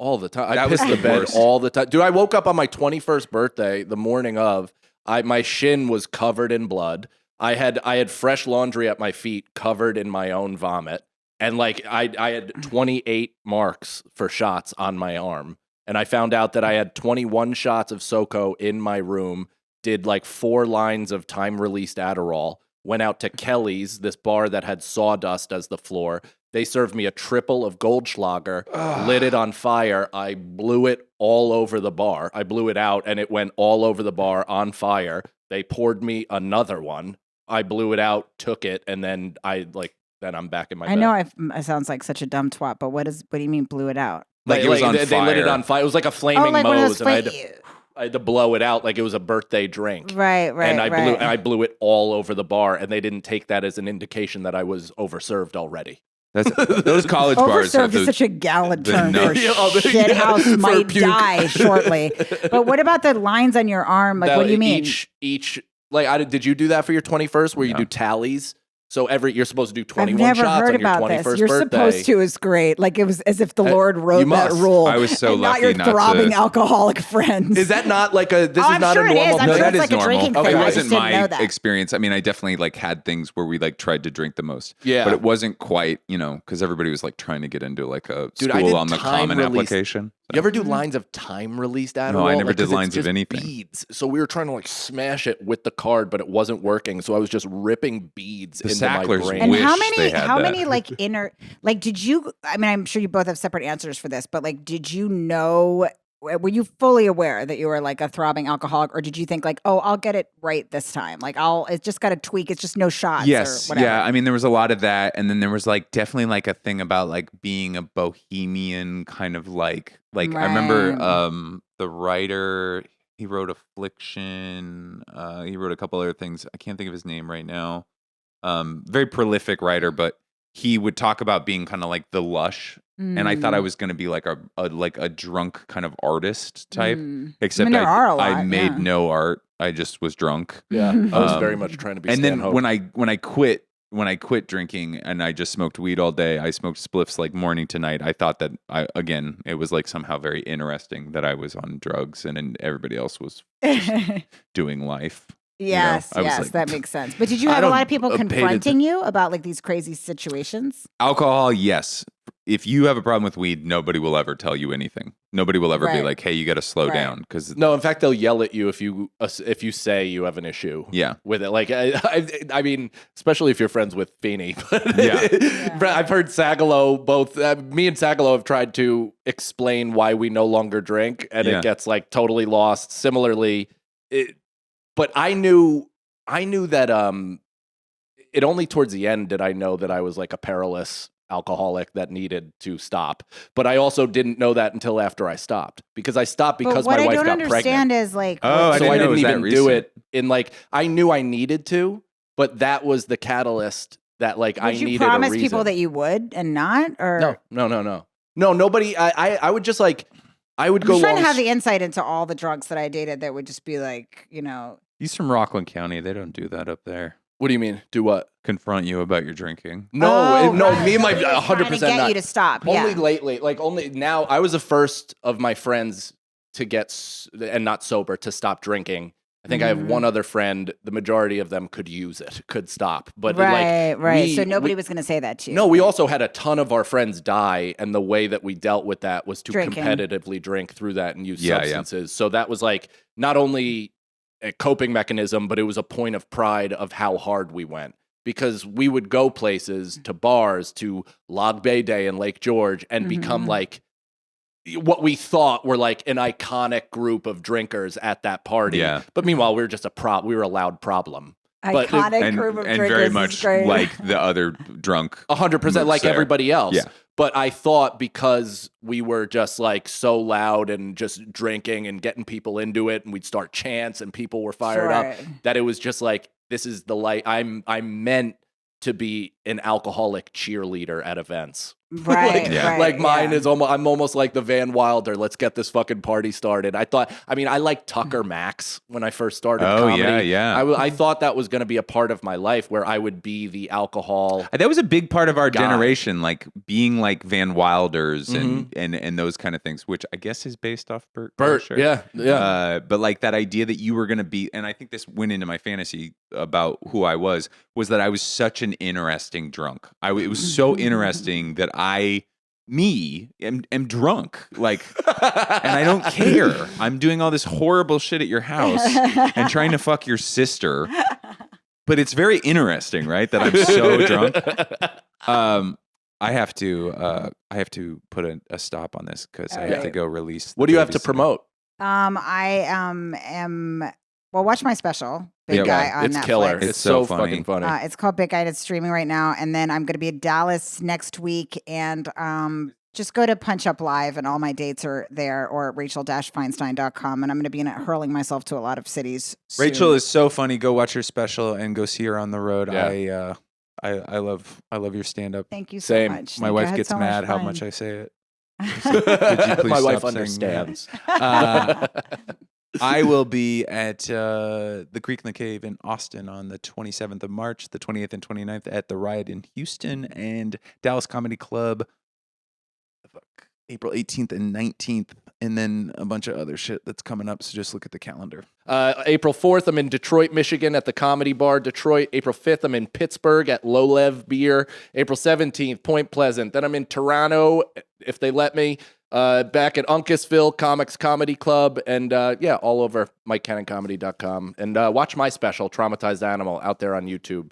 All the time. I pissed the bed all the time. Dude, I woke up on my 21st birthday, the morning of. My shin was covered in blood. I had fresh laundry at my feet, covered in my own vomit, and like I had 28 marks for shots on my arm. And I found out that I had 21 shots of SoCo in my room. Did like 4 lines of time-released Adderall. Went out to Kelly's, this bar that had sawdust as the floor. They served me a triple of Goldschlager, lit it on fire. I blew it all over the bar. I blew it out, and it went all over the bar on fire. They poured me another one. I blew it out, took it, and then then I'm back in my bed. I know it sounds like such a dumb twat, but what do you mean blew it out? Like it was on fire. They lit it on fire. It was like a flaming Moe's, and I had to blow it out like it was a birthday drink. Right. And I blew it all over the bar, and they didn't take that as an indication that I was overserved already. Those college bars. Overserved is such a gallant term for shithouse might die shortly. But what about the lines on your arm? Like, what do you mean? Each did you do that for your 21st where you do tallies? So you're supposed to do 21 shots on your 21st birthday. I've never heard about this. You're supposed to is great. Like it was as if the Lord wrote that rule. I was so and lucky not your throbbing alcoholic friends. Is that not like a? This is not sure a normal. I'm no, sure that it's is like normal. A drinking okay, thing. It wasn't my experience. I mean, I definitely like had things where we like tried to drink the most. Yeah, but it wasn't quite, because everybody was like trying to get into like a school on the common application. You ever do lines of time-released Adderall? No, I never did lines of anything. Beads. So we were trying to like smash it with the card, but it wasn't working. So I was just ripping beads into my brain. And how many like inner, like did you, I mean, I'm sure you both have separate answers for this, but like, did you know, were you fully aware that you were like a throbbing alcoholic, or did you think like, oh, I'll get it right this time? Like it's just got to tweak. It's just no shots. Yes. Or whatever. Yeah. I mean, there was a lot of that. And then there was like definitely like a thing about like being a bohemian kind of like right. I remember the writer, he wrote Affliction. He wrote a couple other things. I can't think of his name right now. Very prolific writer, but he would talk about being kind of like the lush. And I thought I was going to be like a drunk kind of artist type, except I made no art. I just was drunk. Yeah, I was very much trying to be. And then when I quit drinking and I just smoked weed all day, I smoked spliffs like morning to night. I thought that it was like somehow very interesting that I was on drugs and everybody else was just doing life. Yes, like, that makes sense. But did you have a lot of people confronting you about like these crazy situations? Alcohol, yes. If you have a problem with weed, nobody will ever tell you anything. Nobody will ever be like, "Hey, you got to slow down." Because no, in fact, they'll yell at you if you say you have an issue. Yeah, with it. Like I mean, especially if you're friends with Feeney. I've heard Sagalo. Both me and Sagalo have tried to explain why we no longer drink, and it gets like totally lost. Similarly, but I knew that it only towards the end did I know that I was like a perilous alcoholic that needed to stop. But I also didn't know that until after I stopped, because I stopped because my wife got pregnant. What I don't understand is like, I didn't even do it in like, I knew I needed to, but that was the catalyst that like I needed a reason. Would you promise people that you would and not? Or No, nobody. I would just like, I would go. I'm trying to have the insight into all the drunks that I dated that would just be like, you know. He's from Rockland County. They don't do that up there. What do you mean? Do what? Confront you about your drinking? No, me and my 100% get you to stop. Only lately, like only now. I was the first of my friends to get and not sober to stop drinking. I think I have one other friend. The majority of them could use it, could stop, but right. So nobody was going to say that to you. No, we also had a ton of our friends die, and the way that we dealt with that was to competitively drink through that and use substances. So that was like not only a coping mechanism, but it was a point of pride of how hard we went, because we would go places, to bars, to Log Bay Day in Lake George, and become like what we thought were like an iconic group of drinkers at that party. Yeah. But meanwhile, we were just we were a loud problem. Iconic group of drinkers, and very much like the other drunk, 100% like everybody else. Yeah. But I thought because we were just like so loud and just drinking and getting people into it, and we'd start chants and people were fired up, that it was just like, this is the light. I'm meant to be an alcoholic cheerleader at events. Right. Mine is almost, I'm almost like the Van Wilder. Let's get this fucking party started. I liked Tucker Max when I first started comedy. Yeah. I thought that was going to be a part of my life where I would be the alcohol. That was a big part of our generation, like being like Van Wilders and those kind of things, which I guess is based off Bert. Sure. Yeah. But like that idea that you were going to be, and I think this went into my fantasy about who I was that I was such an interesting drunk. It was so interesting that I am drunk, like, and I don't care. I'm doing all this horrible shit at your house and trying to fuck your sister, but it's very interesting, right? That I'm so drunk. I have to put a stop on this because I have to go release. What do you have to promote? I am. Well, watch my special, Big Guy on Netflix. It's killer. It's so fucking funny. It's called Big Guy. It's streaming right now. And then I'm going to be in Dallas next week. And just go to Punch Up Live, and all my dates are there, or Rachel-Feinstein.com. And I'm going to be hurling myself to a lot of cities soon. Rachel is so funny. Go watch her special and go see her on the road. Yeah. I love your stand-up. Thank you so much. My wife gets mad how much I say it. So, could you please My wife understands. I will be at the Creek in the Cave in Austin on the 27th of March, the 28th and 29th at the Riot in Houston, and Dallas Comedy Club April 18th and 19th, and then a bunch of other shit that's coming up, so just look at the calendar. April 4th, I'm in Detroit, Michigan at the Comedy Bar, Detroit. April 5th, I'm in Pittsburgh at Low Lev Beer. April 17th, Point Pleasant. Then I'm in Toronto, if they let me. Back at Uncasville Comics Comedy Club, and all over MikeCannonComedy.com. And watch my special, Traumatized Animal, out there on YouTube.